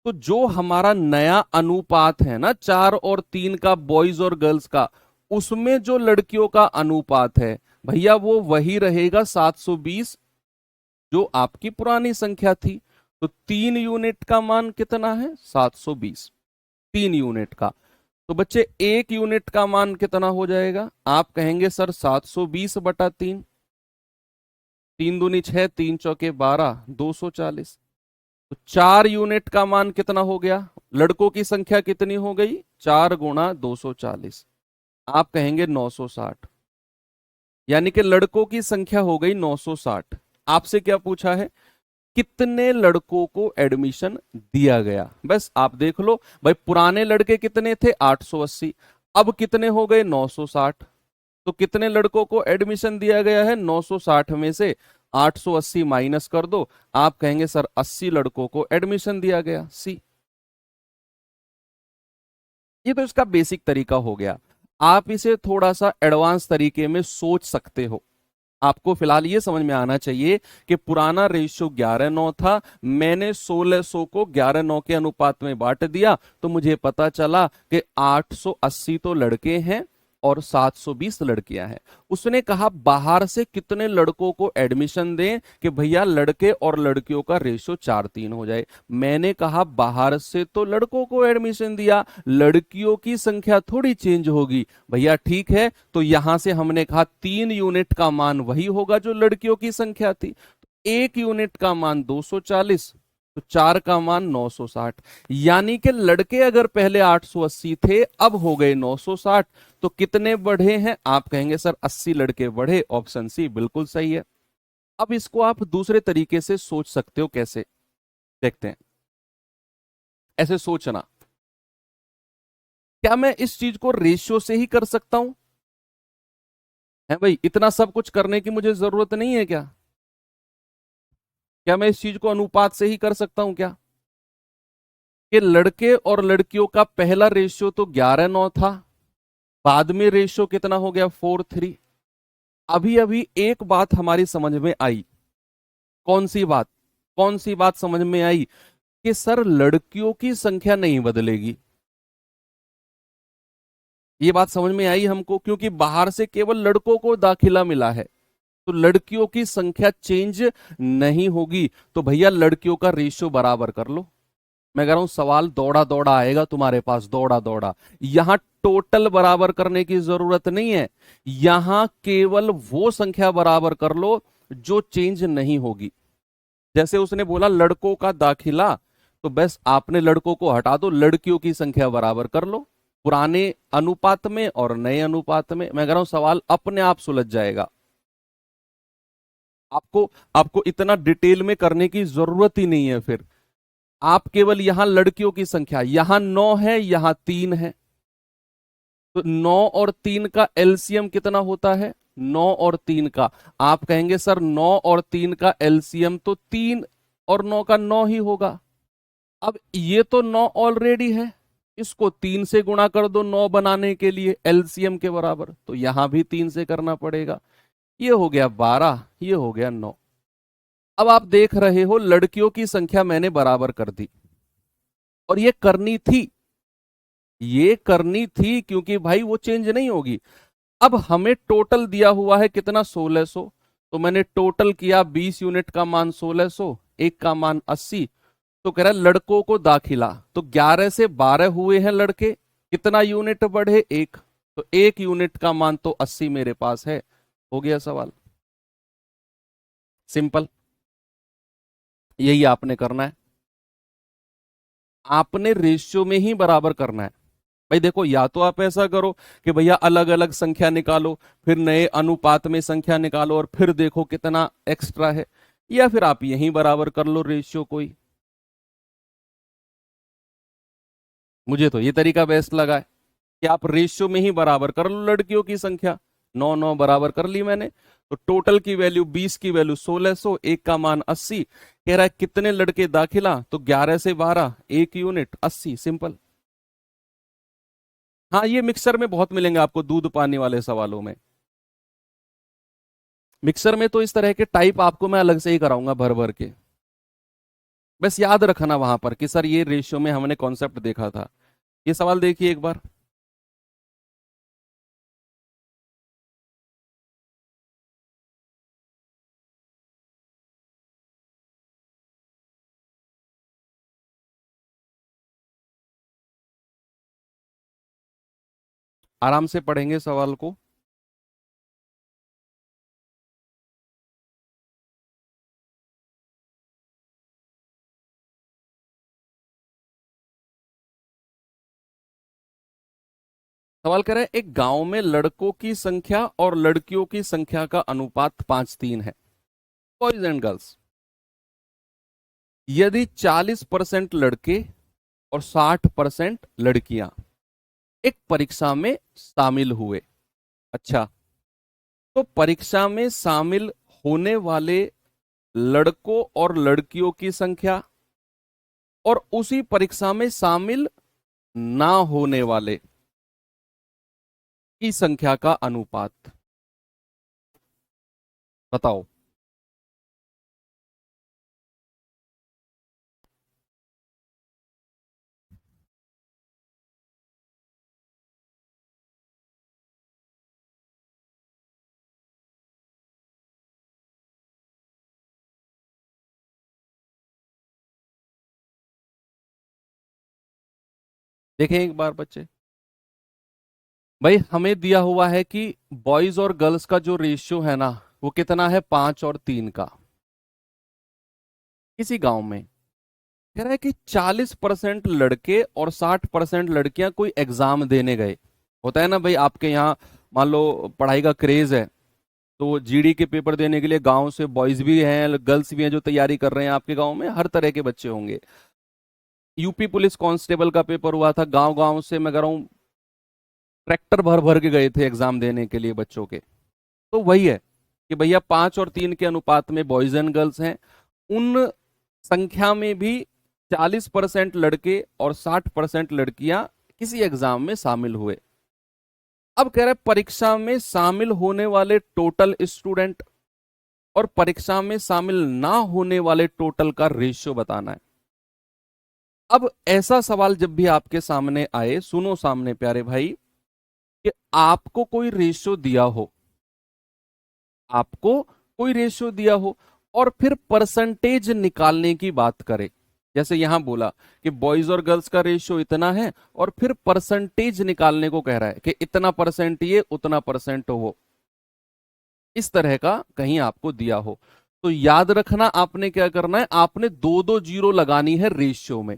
तो जो हमारा नया अनुपात है ना 4 और 3 का, बॉयज और गर्ल्स का, उसमें जो लड़कियों का अनुपात है भैया वो वही रहेगा 720 जो आपकी पुरानी संख्या थी। तो 3 यूनिट का मान कितना है, 720, 3 यूनिट का। तो बच्चे 1 यूनिट का मान कितना हो जाएगा, आप कहेंगे सर 720/3, 3 दूनी 6, 3 चौके 12, 240। तो 4 यूनिट का मान कितना हो गया, लड़कों की संख्या कितनी हो गई, 4 × 240, आप कहेंगे 960, यानी कि लड़कों की संख्या हो गई 960। आपसे क्या पूछा है, कितने लड़कों को एडमिशन दिया गया, बस आप देख लो। भाई पुराने लड़के कितने थे, 880, अब कितने हो गए, 960। तो कितने लड़कों को एडमिशन दिया गया है, 960 में से 880 माइनस कर दो, आप कहेंगे सर 80 लड़कों को एडमिशन दिया गया, सी। ये तो इसका बेसिक तरीका हो गया। आप इसे थोड़ा सा एडवांस तरीके में सोच सकते हो। आपको फिलहाल ये समझ में आना चाहिए कि पुराना रेशियो 11:9 था, मैंने 1600 को 11:9 के अनुपात में बांट दिया, तो मुझे पता चला कि 880 तो लड़के हैं और 720 लड़कियां हैं। उसने कहा बाहर से कितने लड़कों को एडमिशन दें कि भैया लड़के और लड़कियों का रेशियो 4:3 हो जाए। मैंने कहा बाहर से तो लड़कों को एडमिशन दिया, लड़कियों की संख्या थोड़ी चेंज होगी। भैया ठीक है, तो यहां से हमने कहा 3 यूनिट का मान वही होगा जो लड़कियों की संख्या थी। 1 यूनिट का मान 240, तो 4 का मान 960, यानी कि लड़के अगर पहले 880 थे अब हो गए 960, तो कितने बढ़े हैं, आप कहेंगे सर 80 लड़के बढ़े, ऑप्शन सी बिल्कुल सही है। अब इसको आप दूसरे तरीके से सोच सकते हो, कैसे देखते हैं। ऐसे सोचना, क्या मैं इस चीज को रेशियो से ही कर सकता हूं, है भाई, इतना सब कुछ करने की मुझे जरूरत नहीं है क्या, क्या मैं इस चीज को अनुपात से ही कर सकता हूं क्या, कि लड़के और लड़कियों का पहला रेशियो तो 11:9 था, बाद में रेशियो कितना हो गया, 4:3। अभी अभी एक बात हमारी समझ में आई, कौन सी बात, कौन सी बात समझ में आई, कि सर लड़कियों की संख्या नहीं बदलेगी। ये बात समझ में आई हमको, क्योंकि बाहर से केवल लड़कों को दाखिला मिला है, तो लड़कियों की संख्या चेंज नहीं होगी। तो भैया लड़कियों का रेशियो बराबर कर लो। मैं कह रहा हूं सवाल दौड़ा दौड़ा आएगा तुम्हारे पास, दौड़ा दौड़ा। यहां टोटल बराबर करने की जरूरत नहीं है, यहां केवल वो संख्या बराबर कर लो जो चेंज नहीं होगी। जैसे उसने बोला लड़कों का दाखिला, तो बस आपने लड़कों को हटा दो, लड़कियों की संख्या बराबर कर लो, पुराने अनुपात में और नए अनुपात में। मैं कह रहा हूं सवाल अपने आप सुलझ जाएगा। आपको आपको इतना डिटेल में करने की जरूरत ही नहीं है। फिर आप केवल यहां लड़कियों की संख्या, यहां 9 है, यहां 3 है, तो 9 और 3 का एलसीएम कितना होता है? 9 और 3 का, आप कहेंगे सर 9 और 3 का एलसीएम तो 3 और 9 का 9 ही होगा। अब ये तो 9 ऑलरेडी है, इसको 3 से गुणा कर दो 9 बनाने के लिए एलसीएम के बराबर, तो यहां भी 3 से करना पड़ेगा। ये हो गया 12, ये हो गया 9। अब आप देख रहे हो लड़कियों की संख्या मैंने बराबर कर दी, और ये करनी थी, ये करनी थी, क्योंकि भाई वो चेंज नहीं होगी। अब हमें टोटल दिया हुआ है कितना? 1600। तो मैंने टोटल किया, 20 यूनिट का मान 1600, एक का मान 80। तो कह रहा है लड़कों को दाखिला, तो 11 से 12 हुए हैं लड़के, कितना यूनिट बढ़े? एक, तो एक यूनिट का मान तो 80 मेरे पास है। हो गया सवाल, सिंपल। यही आपने करना है, आपने रेशियो में ही बराबर करना है। भाई देखो, या तो आप ऐसा करो कि भैया अलग अलग संख्या निकालो, फिर नए अनुपात में संख्या निकालो और फिर देखो कितना एक्स्ट्रा है, या फिर आप यहीं बराबर कर लो रेशियो कोई। मुझे तो ये तरीका बेस्ट लगा है कि आप रेशियो में ही बराबर कर लो लड़कियों की संख्या। 9 9 बराबर कर ली मैंने, तो टोटल की वैल्यू 20 की वैल्यू 1600, एक का मान 80। कह रहा है कितने लड़के दाखिला, तो 11 से 12, एक यूनिट 80, सिंपल। हाँ, ये मिक्सर में बहुत मिलेंगे आपको, दूध पानी वाले सवालों में। मिक्सर में तो इस तरह के टाइप आपको मैं अलग से ही कराऊंगा भर भर के। बस याद रखना वहां पर कि सर ये रेशियो में हमने कॉन्सेप्ट देखा था। ये सवाल देखिए एक बार। आराम से पढ़ेंगे सवाल को। सवाल कह रहा है एक गांव में लड़कों की संख्या और लड़कियों की संख्या का अनुपात 5:3 है, बॉयज एंड गर्ल्स। यदि 40% लड़के और 60% लड़कियां एक परीक्षा में शामिल हुए। अच्छा, तो परीक्षा में शामिल होने वाले लड़कों और लड़कियों की संख्या और उसी परीक्षा में शामिल ना होने वाले की संख्या का अनुपात बताओ। देखें एक बार बच्चे, भाई हमें दिया हुआ है कि बॉयज और गर्ल्स का जो रेशियो है ना, वो कितना है? 5 और 3 का। किसी गांव में कह रहा है कि 40% लड़के और 60% लड़कियां कोई एग्जाम देने गए। होता है ना भाई, आपके यहाँ मान लो पढ़ाई का क्रेज है, तो जीडी के पेपर देने के लिए गांव से बॉयज भी हैं, गर्ल्स भी हैं जो तैयारी कर रहे हैं। आपके गांव में हर तरह के बच्चे होंगे। यूपी पुलिस कांस्टेबल का पेपर हुआ था, गांव गांव से मैं कह रहा हूँ ट्रैक्टर भर भर के गए थे एग्जाम देने के लिए बच्चों के। तो वही है कि भैया 5 और 3 के अनुपात में बॉयज एंड गर्ल्स हैं। उन संख्या में भी 40% लड़के और 60% लड़कियां किसी एग्जाम में शामिल हुए। अब कह रहे परीक्षा में शामिल होने वाले टोटल स्टूडेंट और परीक्षा में शामिल ना होने वाले टोटल का रेशियो बताना है। अब ऐसा सवाल जब भी आपके सामने आए, सुनो सामने प्यारे भाई, कि आपको कोई रेशियो दिया हो, आपको कोई रेशियो दिया हो और फिर परसेंटेज निकालने की बात करें। जैसे यहां बोला कि बॉयज और गर्ल्स का रेशियो इतना है और फिर परसेंटेज निकालने को कह रहा है कि इतना परसेंट ये, उतना परसेंट वो। इस तरह का कहीं आपको दिया हो तो याद रखना, आपने क्या करना है, आपने दो दो जीरो लगानी है रेशियो में।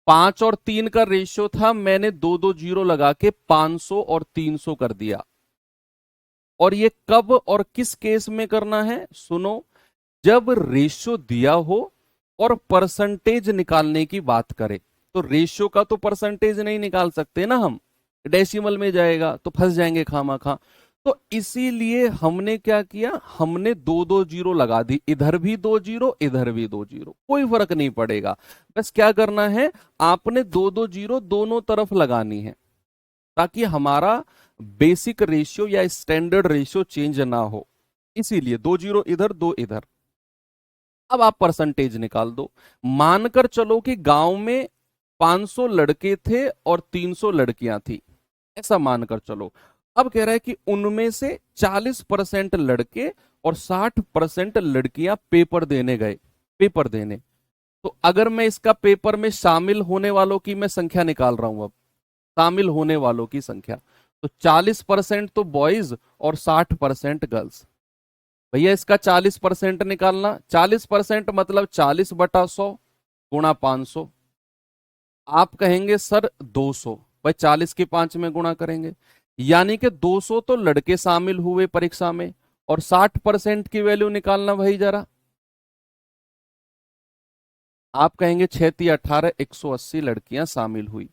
5 और 3 का रेशियो था, मैंने दो दो जीरो लगा के 500 और 300 कर दिया। और ये कब और किस केस में करना है, सुनो, जब रेशियो दिया हो और परसेंटेज निकालने की बात करें। तो रेशियो का तो परसेंटेज नहीं निकाल सकते ना हम, डेसिमल में जाएगा तो फंस जाएंगे खामा खा। तो इसीलिए हमने क्या किया, हमने दो दो जीरो लगा दी, इधर भी दो जीरो इधर भी दो जीरो, कोई फर्क नहीं पड़ेगा। बस क्या करना है, आपने दो दो जीरो दोनों तरफ लगानी है ताकि हमारा बेसिक रेशियो या स्टैंडर्ड रेशियो चेंज ना हो। इसीलिए दो जीरो इधर दो इधर। अब आप परसेंटेज निकाल दो। मानकर चलो कि गांव में 500 लड़के थे और 300 लड़कियां थी, ऐसा मानकर चलो। अब कह रहा है कि उनमें से 40% लड़के और 60% लड़कियां पेपर देने गए, पेपर देने। तो अगर मैं इसका पेपर में शामिल होने वालों की मैं संख्या निकाल रहा हूं, अब शामिल होने वालों की संख्या, तो 40% तो बॉयज और 60% गर्ल्स। भैया इसका 40% निकालना, 40% मतलब 40/100 गुणा 500। आप कहेंगे सर 200, भाई 40 के 5 में गुणा करेंगे, यानी कि 200 तो लड़के शामिल हुए परीक्षा में, और 60% की वैल्यू निकालना भाई जरा। आप कहेंगे 6×18 180 लड़कियां शामिल हुई।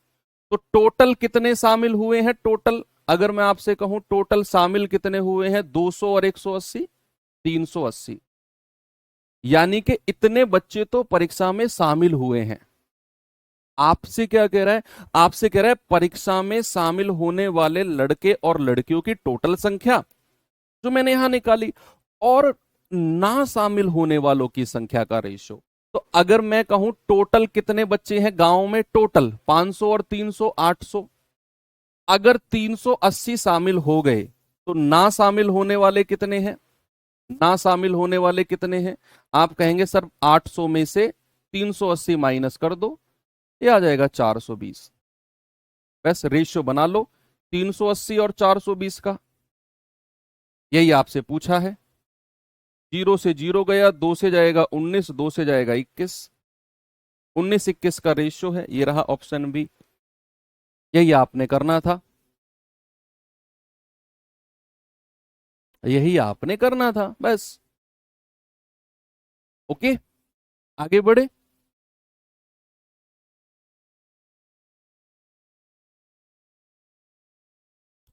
तो टोटल कितने शामिल हुए हैं, टोटल अगर मैं आपसे कहूं टोटल शामिल कितने हुए हैं, 200 और 180, 380। यानी कि इतने बच्चे तो परीक्षा में शामिल हुए हैं। आपसे क्या कह रहा है, आपसे कह रहा है परीक्षा में शामिल होने वाले लड़के और लड़कियों की टोटल संख्या जो मैंने यहां निकाली, और ना शामिल होने वालों की संख्या का रेशो। तो अगर मैं कहूं टोटल कितने बच्चे हैं गांव में, टोटल 500 और 300 800। अगर 380 शामिल हो गए तो ना शामिल होने वाले कितने हैं, ना शामिल होने वाले कितने हैं। आप कहेंगे सर 800 में से 380 माइनस कर दो, ये आ जाएगा 420। बस रेशियो बना लो 380 और 420 का, यही आपसे पूछा है। जीरो से जीरो गया, दो से जाएगा 19, दो से जाएगा 21, 19 21 का रेशियो है, ये रहा ऑप्शन बी। यही आपने करना था, यही आपने करना था बस। ओके, आगे बढ़े।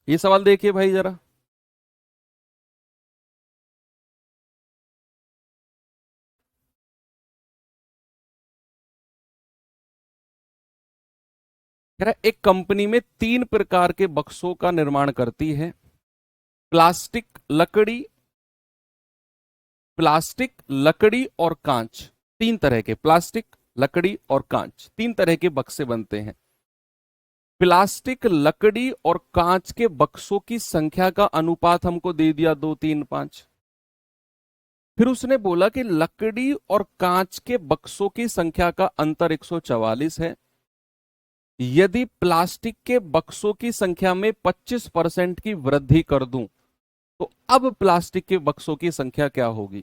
ये सवाल देखिए भाई जरा। कह रहा है एक कंपनी में 3 प्रकार के बक्सों का निर्माण करती है। प्लास्टिक, लकड़ी, प्लास्टिक, लकड़ी और कांच। 3 तरह के, प्लास्टिक, लकड़ी और कांच, 3 तरह के बक्से बनते हैं। प्लास्टिक, लकड़ी और कांच के बक्सों की संख्या का अनुपात हमको दे दिया 2 3 5। फिर उसने बोला कि लकड़ी और कांच के बक्सों की संख्या का अंतर 144 है। यदि प्लास्टिक के बक्सों की संख्या में 25% की वृद्धि कर दूं तो अब प्लास्टिक के बक्सों की संख्या क्या होगी।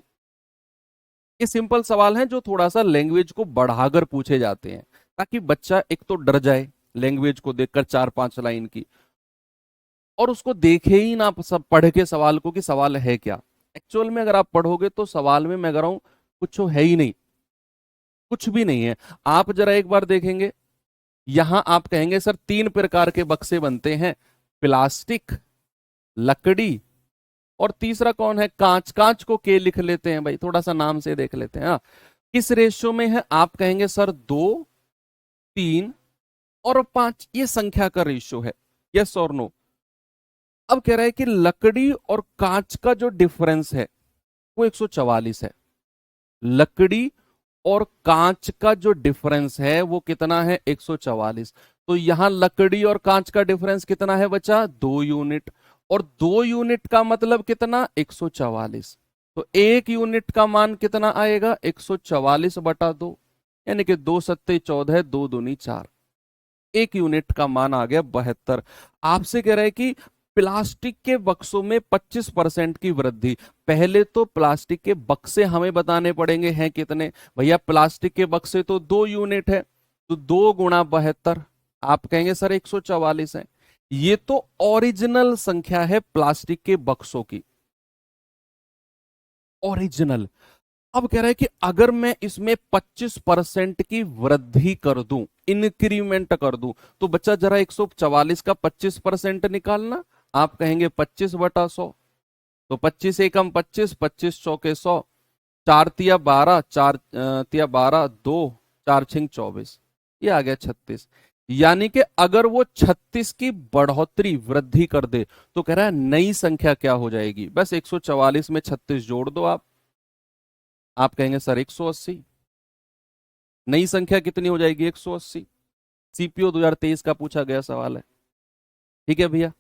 ये सिंपल सवाल हैं जो थोड़ा सा लैंग्वेज को बढ़ाकर पूछे जाते हैं ताकि बच्चा एक तो डर जाए लैंग्वेज को देखकर 4 5 लाइन की, और उसको देखे ही ना सब पढ़ के सवाल को कि सवाल है क्या। एक्चुअल में अगर आप पढ़ोगे तो सवाल में मैं कह रहा हूं कुछ है ही नहीं, कुछ भी नहीं है। आप जरा एक बार देखेंगे, यहां आप कहेंगे सर 3 प्रकार के बक्से बनते हैं, प्लास्टिक, लकड़ी और तीसरा कौन है, कांच। कांच को के लिख लेते हैं भाई, थोड़ा सा नाम से देख लेते हैं। हाँ, किस रेशियो में है, आप कहेंगे सर 2 3 और 5, ये संख्या का रेशियो है। यस और नो। अब कह रहा है कि लकड़ी और कांच का जो डिफरेंस है वो 144 है। लकड़ी और कांच का जो डिफरेंस है वो कितना है, 144। तो यहां लकड़ी और कांच का डिफरेंस कितना है बचा, 2 यूनिट। और 2 यूनिट का मतलब कितना, 144। तो 1 यूनिट का मान कितना आएगा, 144/2, यानी कि 2×7=14, 2×2=4। 1 यूनिट का मान आ गया 72। आपसे कह रहा है कि प्लास्टिक के बक्सों में 25% की वृद्धि। पहले तो प्लास्टिक के बक्से हमें बताने पड़ेंगे हैं कितने। भैया प्लास्टिक के बक्से तो 2 यूनिट है, तो 2 × 72, आप कहेंगे सर 144 है। ये तो ओरिजिनल संख्या है प्लास्टिक के बक्सों की, ओरिजिनल। अब कह रहा है कि अगर मैं इसमें 25% की वृद्धि कर दूं, इंक्रीमेंट कर दूं, तो बच्चा जरा 144 का 25% निकालना। आप कहेंगे 25/100, तो 25 एकम 25, 25 चौके 100, 4×3 = 12, 4×3 = 12, 2, 4×6 = 24, ये आ गया 36। यानी कि अगर वो 36 की बढ़ोतरी वृद्धि कर दे तो कह रहा है नई संख्या क्या हो जाएगी। बस 144 में 36 जोड़ दो आप कहेंगे सर 180। नई संख्या कितनी हो जाएगी? 180। सीपीओ 2023 का पूछा गया सवाल है। ठीक है भैया,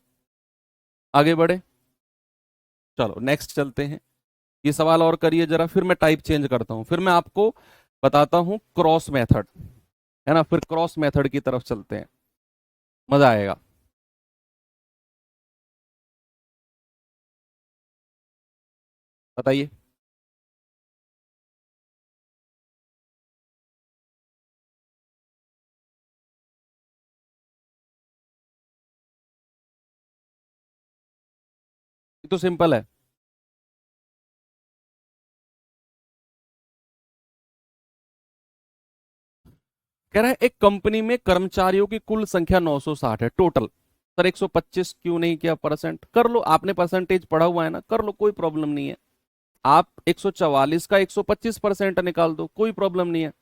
आगे बढ़े, चलो नेक्स्ट चलते हैं। ये सवाल और करिए जरा, फिर मैं टाइप चेंज करता हूं, फिर मैं आपको बताता हूं क्रॉस मेथड, है ना। फिर क्रॉस मेथड की तरफ चलते हैं, मजा आएगा। बताइए। ये तो सिंपल है। कह रहा है एक कंपनी में कर्मचारियों की कुल संख्या 960 है टोटल। सर 125 क्यों नहीं किया परसेंट? कर लो, आपने परसेंटेज पढ़ा हुआ है ना, कर लो, कोई प्रॉब्लम नहीं है। आप 144 का 125% निकाल दो, कोई प्रॉब्लम नहीं है।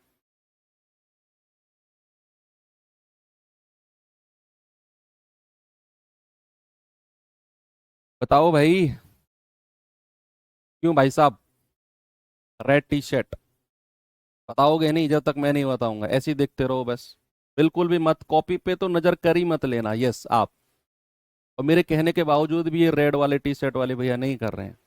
बताओ भाई। क्यों भाई साहब? रेड टी शर्ट बताओगे नहीं जब तक मैं नहीं बताऊंगा, ऐसे ही देखते रहो बस। बिल्कुल भी मत, कॉपी पे तो नजर कर ही मत लेना। यस आप। और मेरे कहने के बावजूद भी ये रेड वाले टी शर्ट वाले भैया नहीं कर रहे हैं।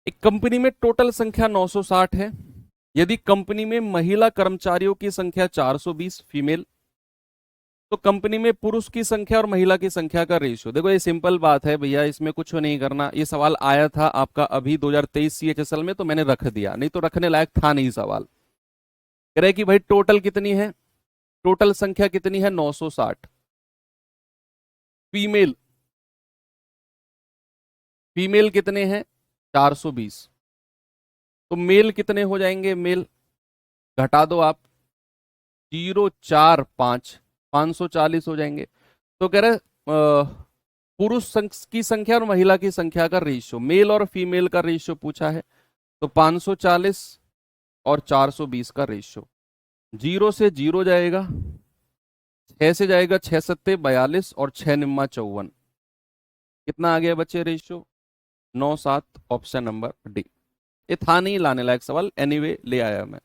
एक कंपनी में टोटल संख्या 960 है। यदि कंपनी में महिला कर्मचारियों की संख्या 420 फीमेल, तो कंपनी में पुरुष की संख्या और महिला की संख्या का रेशियो। देखो ये सिंपल बात है भैया, इसमें कुछ नहीं करना। ये सवाल आया था आपका अभी 2023 सीएचएसएल में, तो मैंने रख दिया, नहीं तो रखने लायक था नहीं सवाल। कह रहे कि भाई टोटल कितनी है, टोटल संख्या कितनी है? 960। फीमेल, फीमेल कितने हैं? 420। तो मेल कितने हो जाएंगे? मेल घटा दो आप, 0, 4, 5, 540 हो जाएंगे। तो कह रहे पुरुष की संख्या और महिला की संख्या का रेशियो, मेल और फीमेल का रेशियो पूछा है। तो 540 और 420 का रेशियो। 0 से 0 जाएगा, 6 से जाएगा 6×7 = 42 और 6×9 = 54। कितना आ गया बच्चे रेशियो? 9:7। Option number D. ये था नहीं लाने लायक सवाल, एनीवे ले आया मैं।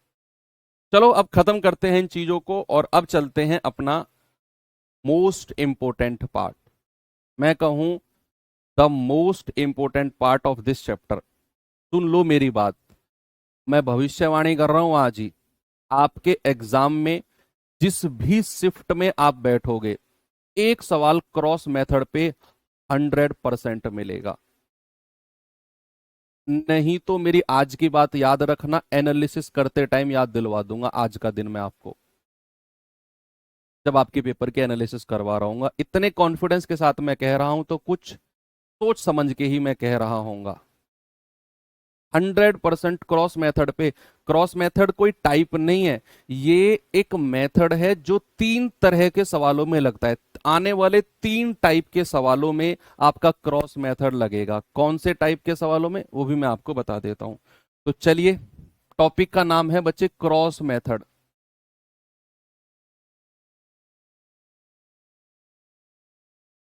चलो अब खत्म करते हैं इन चीजों को और अब चलते हैं अपना मोस्ट इंपोर्टेंट पार्ट। मैं कहूं the most important part of this chapter. सुन लो मेरी बात, मैं भविष्यवाणी कर रहा हूं आज ही। आपके एग्जाम में जिस भी शिफ्ट में आप बैठोगे, एक सवाल क्रॉस मेथड पे 100% मिलेगा। नहीं तो मेरी आज की बात याद रखना, एनालिसिस करते टाइम याद दिलवा दूंगा आज का दिन मैं आपको, जब आपके पेपर के एनालिसिस करवा रहा हूँ। इतने कॉन्फिडेंस के साथ मैं कह रहा हूं तो कुछ सोच समझ के ही मैं कह रहा हूँगा। 100% क्रॉस मेथड पे। क्रॉस मेथड कोई टाइप नहीं है, ये एक मेथड है जो 3 तरह के सवालों में लगता है। आने वाले 3 टाइप के सवालों में आपका क्रॉस मेथड लगेगा। कौन से टाइप के सवालों में, वो भी मैं आपको बता देता हूं। तो चलिए, टॉपिक का नाम है बच्चे क्रॉस मेथड।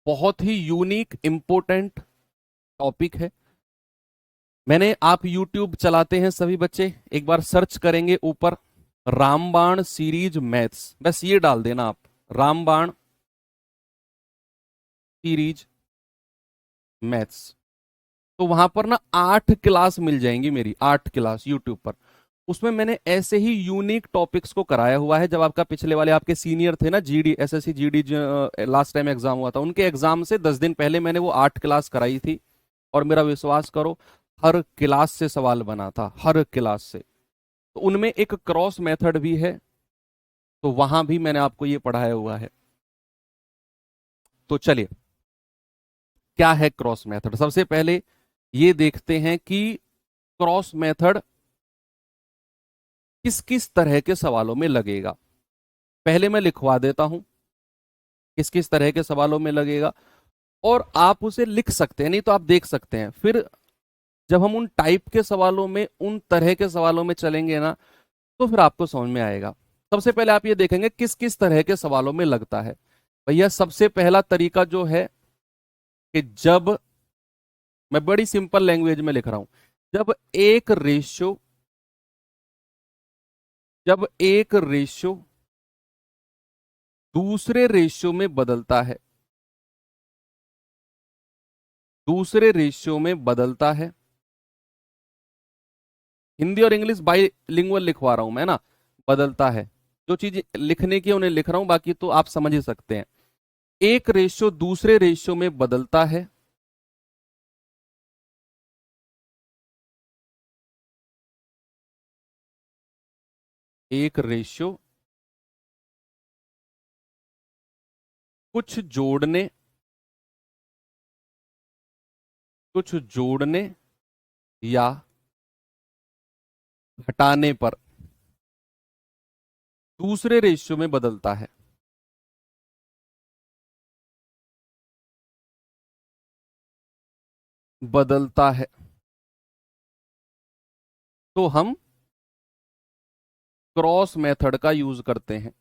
बहुत ही यूनिक इंपोर्टेंट टॉपिक है। मैंने, आप YouTube चलाते हैं सभी बच्चे, एक बार सर्च करेंगे ऊपर रामबाण सीरीज मैथ्स, बस ये डाल देना आप, रामबाण सीरीज मैथ्स। तो वहां पर ना 8 क्लास मिल जाएंगी मेरी, 8 क्लास यूट्यूब पर। उसमें मैंने ऐसे ही यूनिक टॉपिक्स को कराया हुआ है। जब आपका पिछले वाले आपके सीनियर थे ना, GD SSC GD last time exam हुआ था, उनके एग्जाम से 10 दिन पहले मैंने वो 8 क्लास कराई थी। और मेरा विश्वास करो, हर क्लास से सवाल बना था, हर क्लास से। तो उनमें एक क्रॉस मेथड भी है, तो वहां भी मैंने आपको ये पढ़ाया हुआ है। तो चलिए, क्या है क्रॉस मेथड? सबसे पहले ये देखते हैं कि क्रॉस मेथड किस किस तरह के सवालों में लगेगा। पहले मैं लिखवा देता हूं किस किस तरह के सवालों में लगेगा, और आप उसे लिख सकते हैं, नहीं तो आप देख सकते हैं। फिर जब हम उन टाइप के सवालों में, उन तरह के सवालों में चलेंगे ना, तो फिर आपको समझ में आएगा। सबसे पहले आप ये देखेंगे किस किस तरह के सवालों में लगता है। भैया सबसे पहला तरीका जो है कि जब, मैं बड़ी सिंपल लैंग्वेज में लिख रहा हूं, जब एक रेशियो जब एक रेशियो दूसरे रेशियो में बदलता है, दूसरे रेशियो में बदलता है। हिंदी और इंग्लिश बाईलिंगुअल लिखवा रहा हूं मैं ना, बदलता है। जो चीज लिखने की उन्हें लिख रहा हूं, बाकी तो आप समझ ही सकते हैं। एक रेशियो दूसरे रेशियो में बदलता है, एक रेशियो कुछ जोड़ने कुछ जोड़ने या घटाने पर दूसरे रेशियो में बदलता है। बदलता है तो हम क्रॉस मेथड का यूज करते हैं।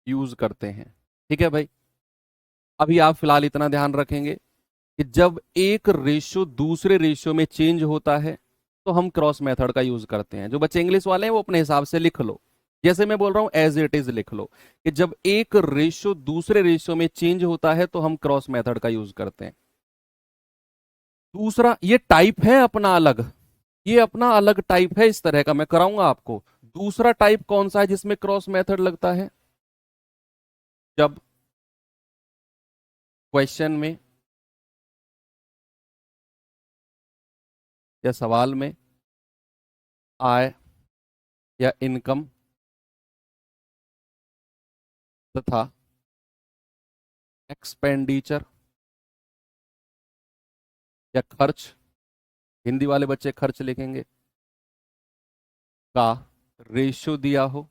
यूज करते हैं, ठीक है भाई। अभी आप फिलहाल इतना ध्यान रखेंगे कि जब एक रेशियो दूसरे रेशियो में चेंज होता है, तो हम क्रॉस मेथड का यूज करते हैं। जो बच्चे इंग्लिश वाले हैं वो अपने हिसाब से लिख लो, जैसे मैं बोल रहा हूं एज इट इज लिख लो, कि जब एक रेशियो दूसरे रेशियो में चेंज होता है तो हम क्रॉस मेथड का यूज करते हैं। दूसरा, ये टाइप है अपना अलग, ये अपना अलग टाइप है इस तरह का, मैं कराऊंगा आपको। दूसरा टाइप कौन सा है जिसमें क्रॉस मेथड लगता है? जब क्वेश्चन में या सवाल में आय या इनकम तथा एक्सपेंडिचर या खर्च, हिंदी वाले बच्चे खर्च लिखेंगे, का रेशियो दिया हो,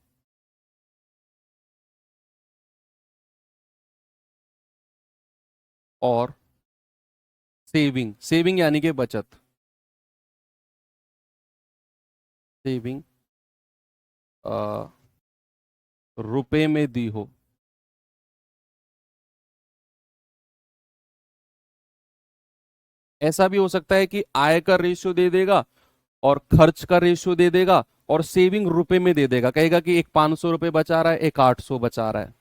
और सेविंग, सेविंग यानी कि बचत, सेविंग रुपए में दी हो। ऐसा भी हो सकता है कि आय का रेशियो दे देगा और खर्च का रेशियो दे देगा और सेविंग रुपए में दे देगा, कहेगा कि एक 500 रुपए बचा रहा है, एक 800 बचा रहा है।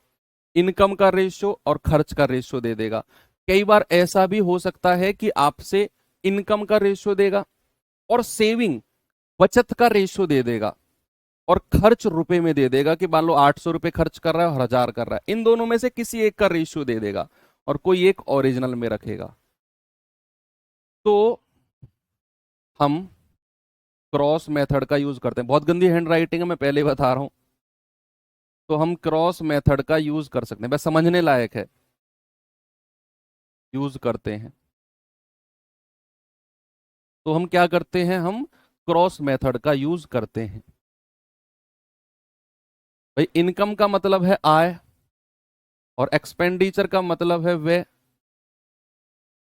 इनकम का रेशियो और खर्च का रेशियो दे देगा। कई बार ऐसा भी हो सकता है कि आपसे इनकम का रेशियो देगा और सेविंग बचत का रेशियो दे देगा, और खर्च रुपए में दे देगा कि मान लो 800 रुपए खर्च कर रहा है और 1000 कर रहा है। इन दोनों में से किसी एक का रेशियो दे देगा और कोई एक ओरिजिनल में रखेगा। तो हम क्रॉस मेथड का यूज करते हैं। बहुत गंदी हैंड राइटिंग है, मैं पहले ही बता रहा हूं। तो हम क्रॉस मेथड का यूज कर सकते हैं, बस समझने लायक है, यूज करते हैं। तो हम क्या करते हैं, हम क्रॉस मेथड का यूज करते हैं। भाई इनकम का मतलब है आय, और एक्सपेंडिचर का मतलब है व्यय,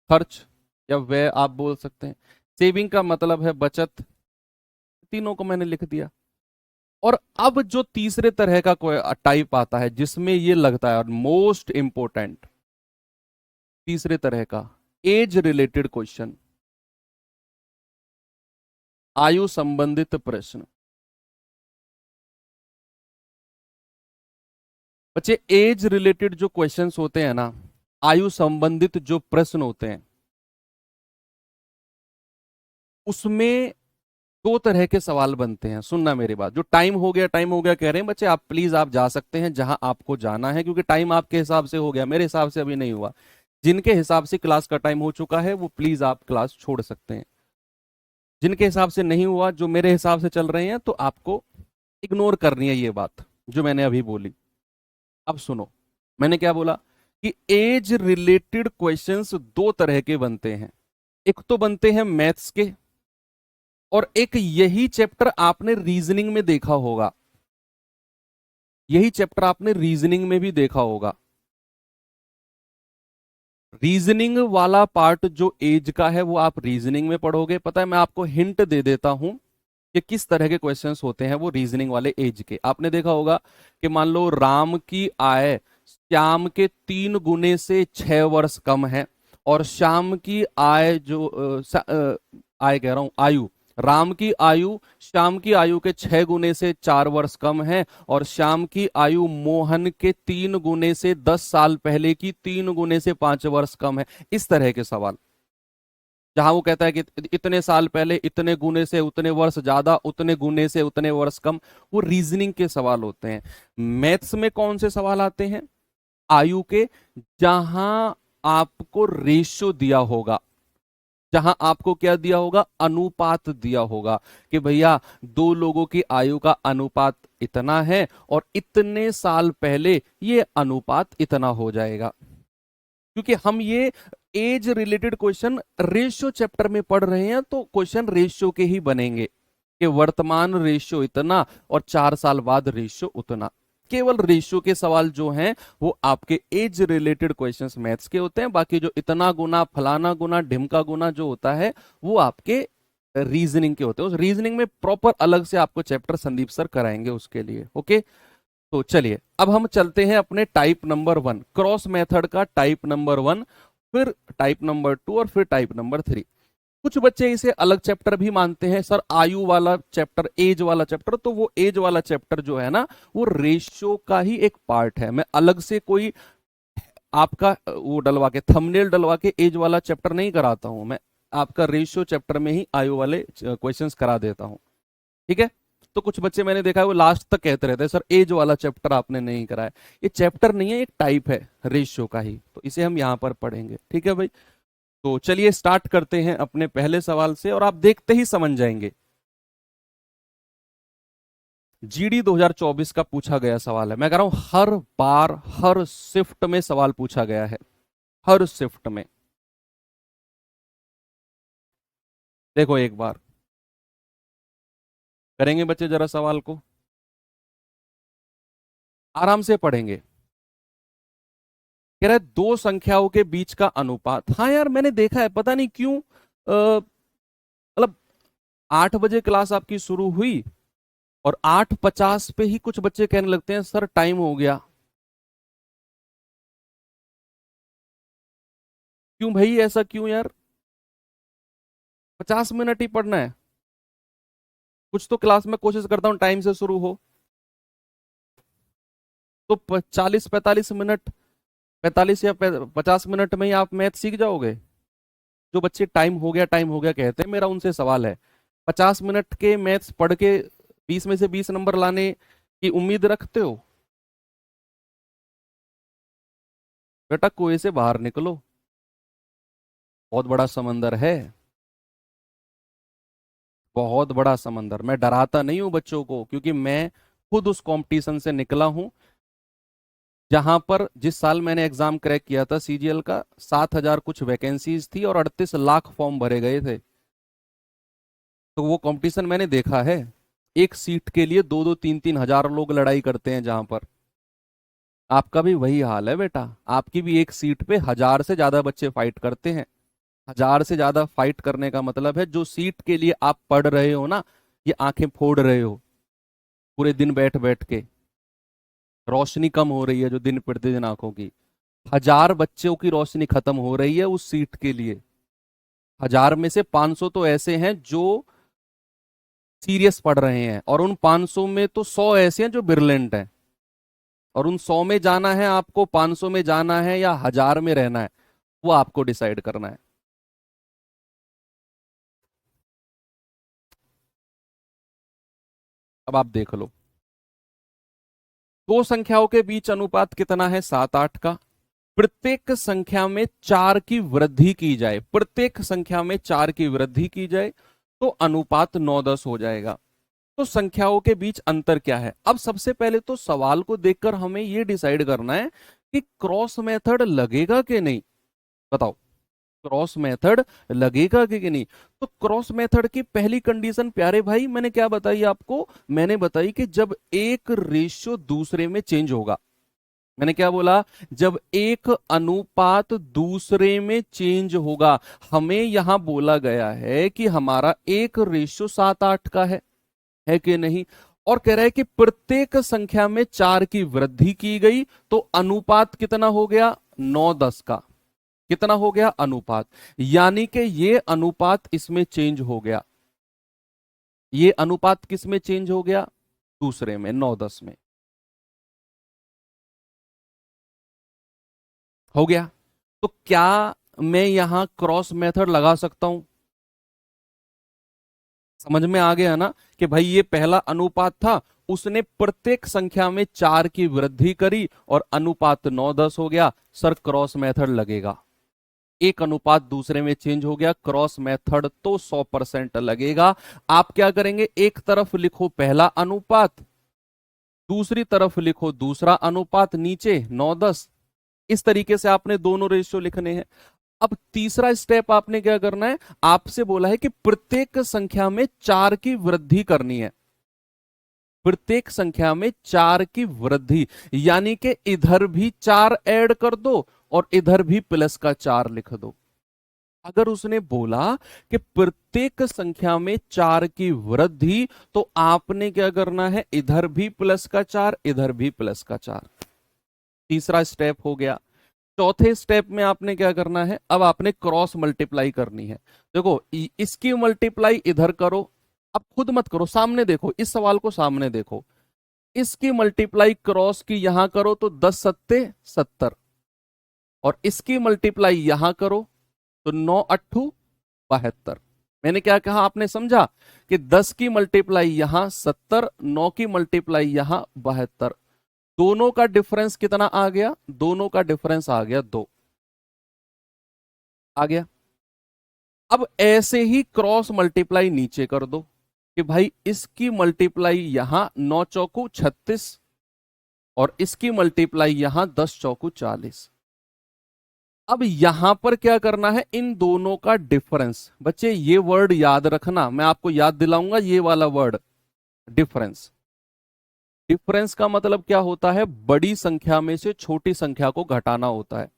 खर्च या व्यय आप बोल सकते हैं। सेविंग का मतलब है बचत। तीनों को मैंने लिख दिया। और अब जो तीसरे तरह का कोई टाइप आता है जिसमें ये लगता है, और मोस्ट इंपोर्टेंट तीसरे तरह का, एज रिलेटेड क्वेश्चन। आयु संबंधित प्रश्न। बच्चे एज रिलेटेड जो क्वेश्चंस होते हैं ना, आयु संबंधित जो प्रश्न होते हैं, उसमें दो तरह के सवाल बनते हैं। सुनना मेरी बात, जो टाइम हो गया कह रहे हैं बच्चे, आप प्लीज आप जा सकते हैं जहां आपको जाना है, क्योंकि टाइम आपके हिसाब से हो गया, मेरे हिसाब से अभी नहीं हुआ। जिनके हिसाब से क्लास का टाइम हो चुका है वो प्लीज आप क्लास छोड़ सकते हैं। जिनके हिसाब से नहीं हुआ, जो मेरे हिसाब से चल रहे हैं, तो आपको इग्नोर करनी है ये बात जो मैंने अभी बोली। अब सुनो, मैंने क्या बोला कि एज रिलेटेड क्वेश्चंस दो तरह के बनते हैं। एक तो बनते हैं मैथ्स के, और एक यही चैप्टर आपने रीजनिंग में देखा होगा, यही चैप्टर आपने रीजनिंग में भी देखा होगा। रीजनिंग वाला पार्ट जो एज का है वो आप रीजनिंग में पढ़ोगे। पता है, मैं आपको हिंट दे देता हूं कि किस तरह के क्वेश्चंस होते हैं वो रीजनिंग वाले एज के। आपने देखा होगा कि मान लो राम की आय श्याम के 3 गुने से 6 वर्ष कम है, और श्याम की आय जो आय कह रहा हूं, आयु, राम की आयु श्याम की आयु के 6 गुने से 4 वर्ष कम है, और श्याम की आयु मोहन के 3 गुने से 10 साल पहले की 3 गुने से 5 वर्ष कम है। इस तरह के सवाल, जहां वो कहता है कि इतने साल पहले इतने गुने से उतने वर्ष ज्यादा, उतने गुने से उतने वर्ष कम, वो रीजनिंग के सवाल होते हैं। मैथ्स में कौन से सवाल आते हैं? आयु के, जहां आपको रेशियो दिया होगा, जहां आपको क्या दिया होगा, अनुपात दिया होगा कि भैया दो लोगों की आयु का अनुपात इतना है और इतने साल पहले ये अनुपात इतना हो जाएगा। क्योंकि हम ये age related question ratio chapter में पढ़ रहे हैं, तो क्वेश्चन रेशियो के ही बनेंगे कि वर्तमान रेशियो इतना और 4 साल बाद रेशियो उतना। केवल रेशियो के सवाल जो हैं वो आपके एज रिलेटेड क्वेश्चंस मैथ्स के होते हैं। बाकी जो इतना गुना, फलाना गुना, ढिमका गुना जो होता है वो आपके रीजनिंग के होते हैं। उस रीजनिंग में प्रॉपर अलग से आपको चैप्टर संदीप सर कराएंगे उसके लिए। ओके, तो चलिए अब हम चलते हैं अपने टाइप नंबर 1, क्रॉस मेथड का टाइप नंबर 1, फिर टाइप नंबर 2 और फिर टाइप नंबर 3। कुछ बच्चे इसे अलग चैप्टर भी मानते हैं, सर आयु वाला चैप्टर, एज वाला चैप्टर, तो वो एज वाला चैप्टर जो है ना वो रेशियो का ही एक पार्ट है। मैं अलग से कोई आपका वो डलवा के, थंबनेल डलवा के एज वाला चैप्टर नहीं कराता हूं, मैं आपका रेशियो चैप्टर में ही आयु वाले क्वेश्चंस करा देता हूं। ठीक है, तो कुछ बच्चे मैंने देखा है वो लास्ट तक कहते रहते हैं सर एज वाला चैप्टर आपने नहीं कराया। ये चैप्टर नहीं है, एक टाइप है रेशियो का ही, तो इसे हम यहां पर पढ़ेंगे। ठीक है भाई, तो चलिए स्टार्ट करते हैं अपने पहले सवाल से, और आप देखते ही समझ जाएंगे। जीडी 2024 का पूछा गया सवाल है। मैं कह रहा हूं हर बार हर शिफ्ट में सवाल पूछा गया है, हर शिफ्ट में। देखो एक बार करेंगे बच्चे जरा सवाल को, आराम से पढ़ेंगे। कह रहा है दो संख्याओं के बीच का अनुपात। हाँ यार मैंने देखा है, पता नहीं क्यों, मतलब 8 बजे क्लास आपकी शुरू हुई और 8:50 पे ही कुछ बच्चे कहने लगते हैं सर टाइम हो गया। क्यों भाई, ऐसा क्यों यार? 50 मिनट ही पढ़ना है। कुछ तो क्लास में कोशिश करता हूँ टाइम से शुरू हो, तो 40-45 मिनट, 45 या 50 मिनट में ही आप मैथ सीख जाओगे। जो बच्चे टाइम हो गया कहते हैं, मेरा उनसे सवाल है, 50 मिनट के मैथ्स पढ़ के 20 में से 20 नंबर लाने की उम्मीद रखते हो? बेटा कुएं से बाहर निकलो, बहुत बड़ा समंदर है, बहुत बड़ा समंदर। मैं डराता नहीं हूं बच्चों को, क्योंकि मैं खुद उस कंपटीशन से निकला हूं, जहां पर जिस साल मैंने एग्जाम क्रैक किया था सीजीएल का, 7,000 कुछ वैकेंसीज थी और 38 लाख फॉर्म भरे गए थे। तो वो कंपटीशन मैंने देखा है। एक सीट के लिए 2-2, 3-3 हजार लोग लड़ाई करते हैं, जहां पर आपका भी वही हाल है बेटा। आपकी भी एक सीट पे 1,000 से ज्यादा बच्चे फाइट करते हैं। 1,000 से ज्यादा फाइट करने का मतलब है जो सीट के लिए आप पढ़ रहे हो ना, ये आंखें फोड़ रहे हो पूरे दिन बैठ बैठ के। रोशनी कम हो रही है जो दिन प्रतिदिन आंखों की। 1,000 बच्चों की रोशनी खत्म हो रही है उस सीट के लिए। 1,000 में से 500 तो ऐसे हैं जो सीरियस पढ़ रहे हैं, और उन 500 में तो 100 ऐसे हैं जो ब्रिलियंट हैं, और उन 100 में जाना है आपको, 500 में जाना है या 1000 में रहना है, वो आपको डिसाइड करना है। अब आप देख लो, दो संख्याओं के बीच अनुपात कितना है, 7-8 का। प्रत्येक संख्या में 4 की वृद्धि की जाए, प्रत्येक संख्या में 4 की वृद्धि की जाए तो अनुपात 9-10 हो जाएगा। तो संख्याओं के बीच अंतर क्या है? अब सबसे पहले तो सवाल को देखकर हमें यह डिसाइड करना है कि क्रॉस मेथड लगेगा कि नहीं। बताओ, क्रॉस मेथड लगेगा कि नहीं? तो क्रॉस मेथड की पहली कंडीशन प्यारे भाई मैंने क्या बताई आपको? मैंने बताई कि जब एक रेशियो दूसरे में चेंज होगा। मैंने क्या बोला? जब एक अनुपात दूसरे में चेंज होगा। हमें यहां बोला गया है कि हमारा एक रेशियो 7-8 का है कि नहीं? और कह रहा है कि प्रत्येक संख्या में 4 की वृद्धि की गई तो अनुपात कितना हो गया, 9-10 का। कितना हो गया अनुपात? यानी कि ये अनुपात इसमें चेंज हो गया। ये अनुपात किस में चेंज हो गया? दूसरे में, 9-10 में। हो गया। तो क्या मैं यहां क्रॉस मेथड लगा सकता हूं? समझ में आ गया ना कि भाई ये पहला अनुपात था, उसने प्रत्येक संख्या में 4 की वृद्धि करी और अनुपात 9-10 हो गया। सर क्रॉस मेथड लगेगा। एक अनुपात दूसरे में चेंज हो गया, क्रॉस मेथड तो 100% लगेगा। आप क्या करेंगे, एक तरफ लिखो पहला अनुपात, दूसरी तरफ लिखो दूसरा अनुपात, नीचे 9-10। इस तरीके से आपने दोनों रेशियो लिखने हैं। अब तीसरा स्टेप आपने क्या करना है, आपसे बोला है कि प्रत्येक संख्या में 4 की वृद्धि करनी है। प्रत्येक संख्या में 4 की वृद्धि, यानी कि इधर भी 4 ऐड कर दो और इधर भी प्लस का 4 लिख दो। अगर उसने बोला कि प्रत्येक संख्या में 4 की वृद्धि, तो आपने क्या करना है, इधर भी प्लस का 4, इधर भी प्लस का 4। तीसरा स्टेप हो गया। चौथे स्टेप में आपने क्या करना है, अब आपने क्रॉस मल्टीप्लाई करनी है। देखो इसकी मल्टीप्लाई इधर करो, अब खुद मत करो, सामने देखो, इस सवाल को सामने देखो। इसकी मल्टीप्लाई क्रॉस की यहां करो तो 10-7-70, और इसकी मल्टीप्लाई यहां करो तो 9-8-72। मैंने क्या कहा, आपने समझा कि 10 की मल्टीप्लाई यहां 70, 9 की मल्टीप्लाई यहां 72। दोनों का डिफरेंस कितना आ गया? दोनों का डिफरेंस आ गया 2। आ गया। अब ऐसे ही क्रॉस मल्टीप्लाई नीचे कर दो कि भाई इसकी मल्टीप्लाई यहां 9-चौकू-36 और इसकी मल्टीप्लाई यहां 10-चौकू-40। अब यहां पर क्या करना है, इन दोनों का डिफरेंस। बच्चे ये वर्ड याद रखना, मैं आपको याद दिलाऊंगा ये वाला वर्ड, डिफरेंस। डिफरेंस का मतलब क्या होता है, बड़ी संख्या में से छोटी संख्या को घटाना होता है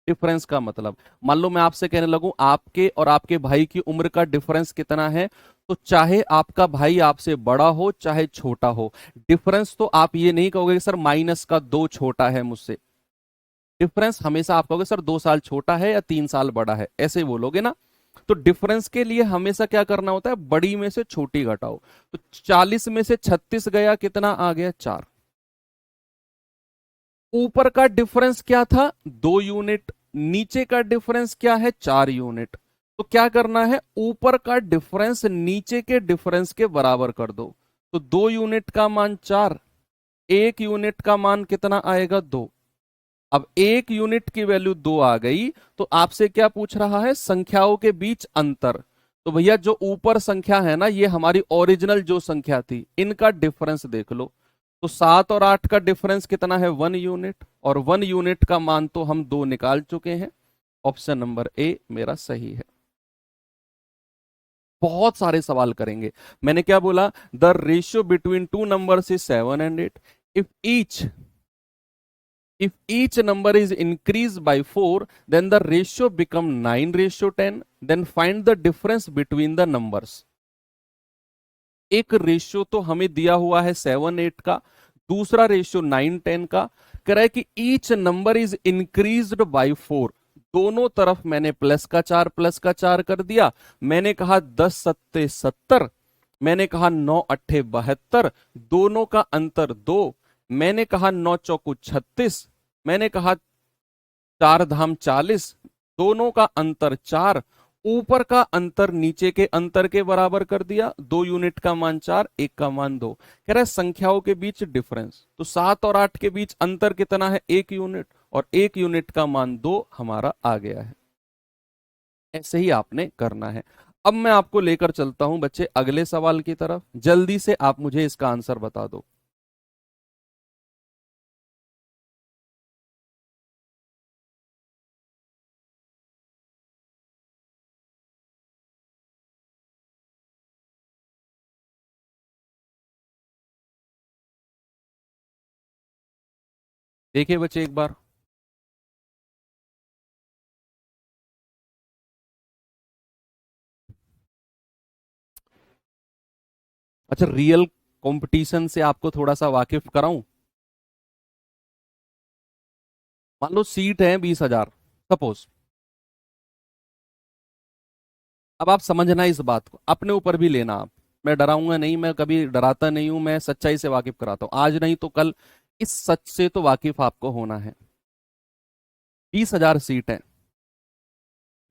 डिफरेंस का मतलब। मान लो मैं आपसे कहने लगूं आपके और आपके भाई की उम्र का डिफरेंस कितना है, तो चाहे आपका भाई आपसे बड़ा हो चाहे छोटा हो, डिफरेंस तो आप ये नहीं कहोगे कि सर -2 छोटा है मुझसे। डिफरेंस हमेशा आप कहोगे सर 2 साल छोटा है या 3 साल बड़ा है, ऐसे बोलोगे ना। तो डिफरेंस के लिए हमेशा क्या करना होता है, बड़ी में से छोटी घटाओ। तो 40 में से 36 गया, कितना आ गया, 4। ऊपर का डिफरेंस क्या था, 2 यूनिट। नीचे का डिफरेंस क्या है, 4 यूनिट। तो क्या करना है, ऊपर का डिफरेंस नीचे के डिफरेंस के बराबर कर दो। तो 2 यूनिट का मान 4, 1 यूनिट का मान कितना आएगा, 2। अब 1 यूनिट की वैल्यू 2 आ गई, तो आपसे क्या पूछ रहा है, संख्याओं के बीच अंतर। तो भैया जो ऊपर संख्या है ना, ये हमारी ओरिजिनल जो संख्या थी, इनका डिफरेंस देख लो। तो 7 और 8 का डिफरेंस कितना है, 1 यूनिट, और 1 यूनिट का मान तो हम 2 निकाल चुके हैं। ऑप्शन नंबर ए मेरा सही है। बहुत सारे सवाल करेंगे। मैंने क्या बोला, the ratio between two numbers is 7 and 8। If each if each number is increased by 4, then the ratio become 9:10। then find the difference between the numbers। एक रेशियो तो हमें दिया हुआ है 7-8 का, दूसरा रेशियो 9-10 का। कह रहा है कि each number is increased by 4। दोनों तरफ मैंने प्लस का 4 कर दिया। मैंने कहा 10-7-70, मैंने कहा 9 × 8 = 72, दोनों का अंतर 2। मैंने कहा 9 × 4 = 36, मैंने कहा 4 धाम 40, दोनों का अंतर 4। ऊपर का अंतर नीचे के अंतर के बराबर कर दिया, 2 यूनिट का मान 4, 1 का मान 2। कह रहा है संख्याओं के बीच डिफरेंस, तो 7 और 8 के बीच अंतर कितना है, 1 यूनिट, और 1 यूनिट का मान 2 हमारा आ गया है। ऐसे ही आपने करना है। अब मैं आपको लेकर चलता हूं बच्चे अगले सवाल की तरफ, जल्दी से आप मुझे इसका आंसर बता दो। देखिए बच्चे एक बार, अच्छा रियल कंपटीशन से आपको थोड़ा सा वाकिफ कराऊं। मान लो सीट है 20,000 सपोज। अब आप समझना इस बात को, अपने ऊपर भी लेना आप, मैं डराऊंगा नहीं, मैं कभी डराता नहीं हूं, मैं सच्चाई से वाकिफ कराता हूं, आज नहीं तो कल इस सच से तो वाकिफ आपको होना है। 20,000 सीट है।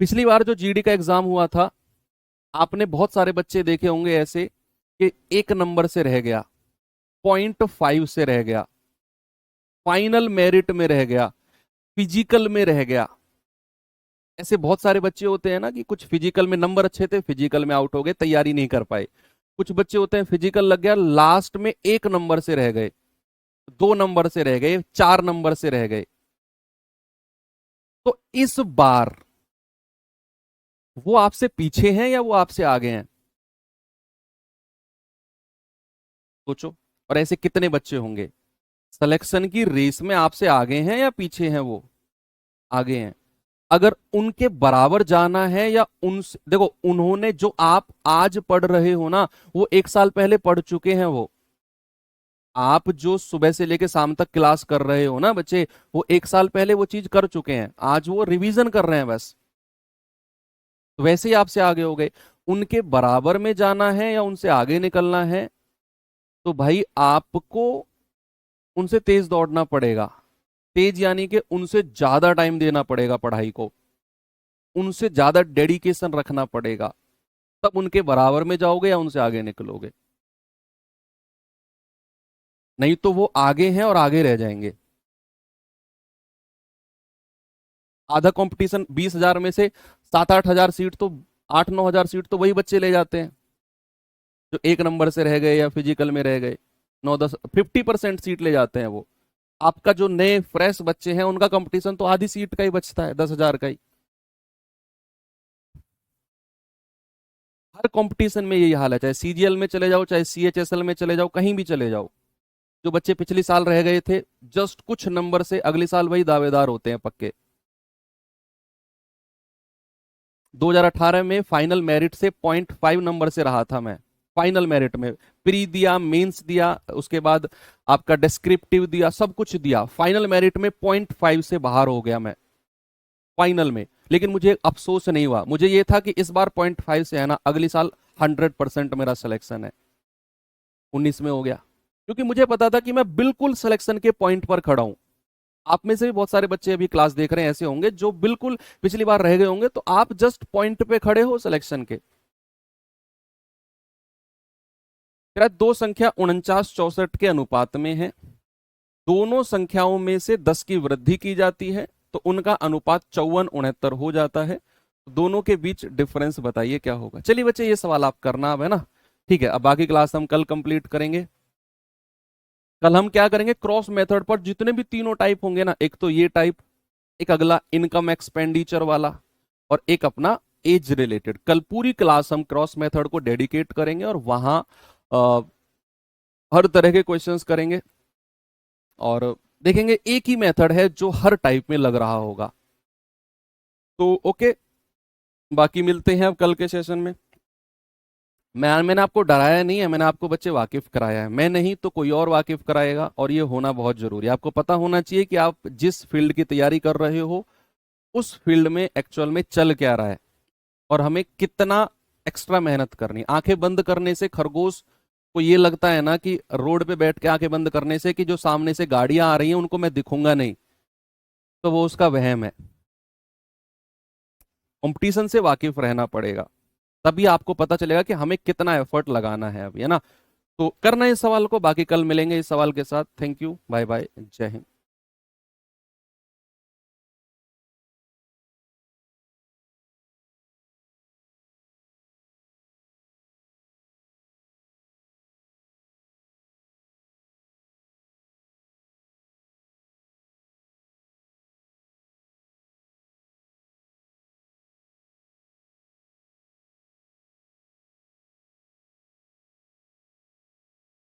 पिछली बार जो जीडी का एग्जाम हुआ था, आपने बहुत सारे बच्चे देखे होंगे ऐसे कि 1 नंबर से रह गया, 0.5 से रह गया, फाइनल मेरिट में रह गया, फिजिकल में रह गया। ऐसे बहुत सारे बच्चे होते हैं ना कि कुछ फिजिकल में नंबर अच्छे थे, फिजिकल में आउट हो गए, तैयारी नहीं कर पाए। कुछ बच्चे होते हैं फिजिकल लग गया, लास्ट में 1 नंबर से रह गए, 2 नंबर से रह गए, 4 नंबर से रह गए। तो इस बार वो आपसे पीछे हैं या वो आपसे आगे हैं, सोचो। और ऐसे कितने बच्चे होंगे सिलेक्शन की रेस में, आपसे आगे हैं या पीछे हैं, वो आगे हैं। अगर उनके बराबर जाना है या उन, देखो उन्होंने जो आप आज पढ़ रहे हो ना, वो 1 साल पहले पढ़ चुके हैं। वो आप जो सुबह से लेकर शाम तक क्लास कर रहे हो ना बच्चे, वो 1 साल पहले वो चीज कर चुके हैं, आज वो रिवीजन कर रहे हैं बस। तो वैसे ही आपसे आगे हो गए। उनके बराबर में जाना है या उनसे आगे निकलना है, तो भाई आपको उनसे तेज दौड़ना पड़ेगा। तेज यानी कि उनसे ज्यादा टाइम देना पड़ेगा पढ़ाई को, उनसे ज्यादा डेडिकेशन रखना पड़ेगा, तब उनके बराबर में जाओगे या उनसे आगे निकलोगे। नहीं तो वो आगे हैं और आगे रह जाएंगे। आधा कंपटीशन 20,000 में से 7-8 हजार सीट तो, 8-9 हजार सीट तो वही बच्चे ले जाते हैं जो 1 नंबर से रह गए या फिजिकल में रह गए। 9-10 50% सीट ले जाते हैं वो। आपका जो नए फ्रेश बच्चे हैं उनका कंपटीशन तो आधी सीट का ही बचता है, 10,000 का ही। हर कंपटीशन में यही हाल है, चाहे सीजीएल में चले जाओ, चाहे सीएचएसएल में चले जाओ, कहीं भी चले जाओ। जो बच्चे पिछले साल रह गए थे जस्ट कुछ नंबर से, अगले साल वही दावेदार होते हैं पक्के। 2018 में फाइनल मेरिट से 0.5 नंबर से रहा था मैं, फाइनल मेरिट में। प्री दिया, मेंस दिया, उसके बाद आपका डिस्क्रिप्टिव दिया, सब कुछ दिया, फाइनल मेरिट में 0.5 से बाहर हो गया मैं फाइनल में। लेकिन मुझे अफसोस नहीं हुआ, मुझे ये था कि इस बार 0.5 से है ना, अगले साल 100% मेरा सिलेक्शन है। 19 में हो गया, क्योंकि मुझे पता था कि मैं बिल्कुल सिलेक्शन के पॉइंट पर खड़ा हूं। आप में से भी बहुत सारे बच्चे अभी क्लास देख रहे हैं ऐसे होंगे जो बिल्कुल पिछली बार रह गए होंगे, तो आप जस्ट पॉइंट पे खड़े हो सिलेक्शन के। तेरा दो संख्या 49-64 के अनुपात में है, दोनों संख्याओं में से 10 की वृद्धि की जाती है, तो उनका अनुपात 54-69 हो जाता है। दोनों के बीच डिफरेंस बताइए क्या होगा। चलिए बच्चे ये सवाल आप करना अब, है ना। ठीक है, अब बाकी क्लास हम कल कंप्लीट करेंगे। कल हम क्या करेंगे, क्रॉस मेथड पर जितने भी तीनों टाइप होंगे ना, एक तो ये टाइप, एक अगला इनकम एक्सपेंडिचर वाला, और एक अपना एज रिलेटेड, कल पूरी क्लास हम क्रॉस मेथड को डेडिकेट करेंगे और वहां हर तरह के क्वेश्चंस करेंगे और देखेंगे एक ही मेथड है जो हर टाइप में लग रहा होगा। तो ओके, बाकी मिलते हैं अब कल के सेशन में। मैंने आपको डराया नहीं है, मैंने आपको बच्चे वाकिफ कराया है। मैं नहीं तो कोई और वाकिफ कराएगा, और ये होना बहुत जरूरी है। आपको पता होना चाहिए कि आप जिस फील्ड की तैयारी कर रहे हो उस फील्ड में एक्चुअल में चल क्या रहा है और हमें कितना एक्स्ट्रा मेहनत करनी। आंखें बंद करने से खरगोश को ये लगता है ना कि रोड पे बैठ के आंखें बंद करने से कि जो सामने से गाड़ियां आ रही हैं उनको मैं दिखूंगा नहीं, तो वो उसका वहम है। कंपटीशन से वाकिफ रहना पड़ेगा, तभी आपको पता चलेगा कि हमें कितना एफर्ट लगाना है अभी, है ना। तो करना है इस सवाल को, बाकी कल मिलेंगे इस सवाल के साथ। थैंक यू, बाय बाय, जय हिंद।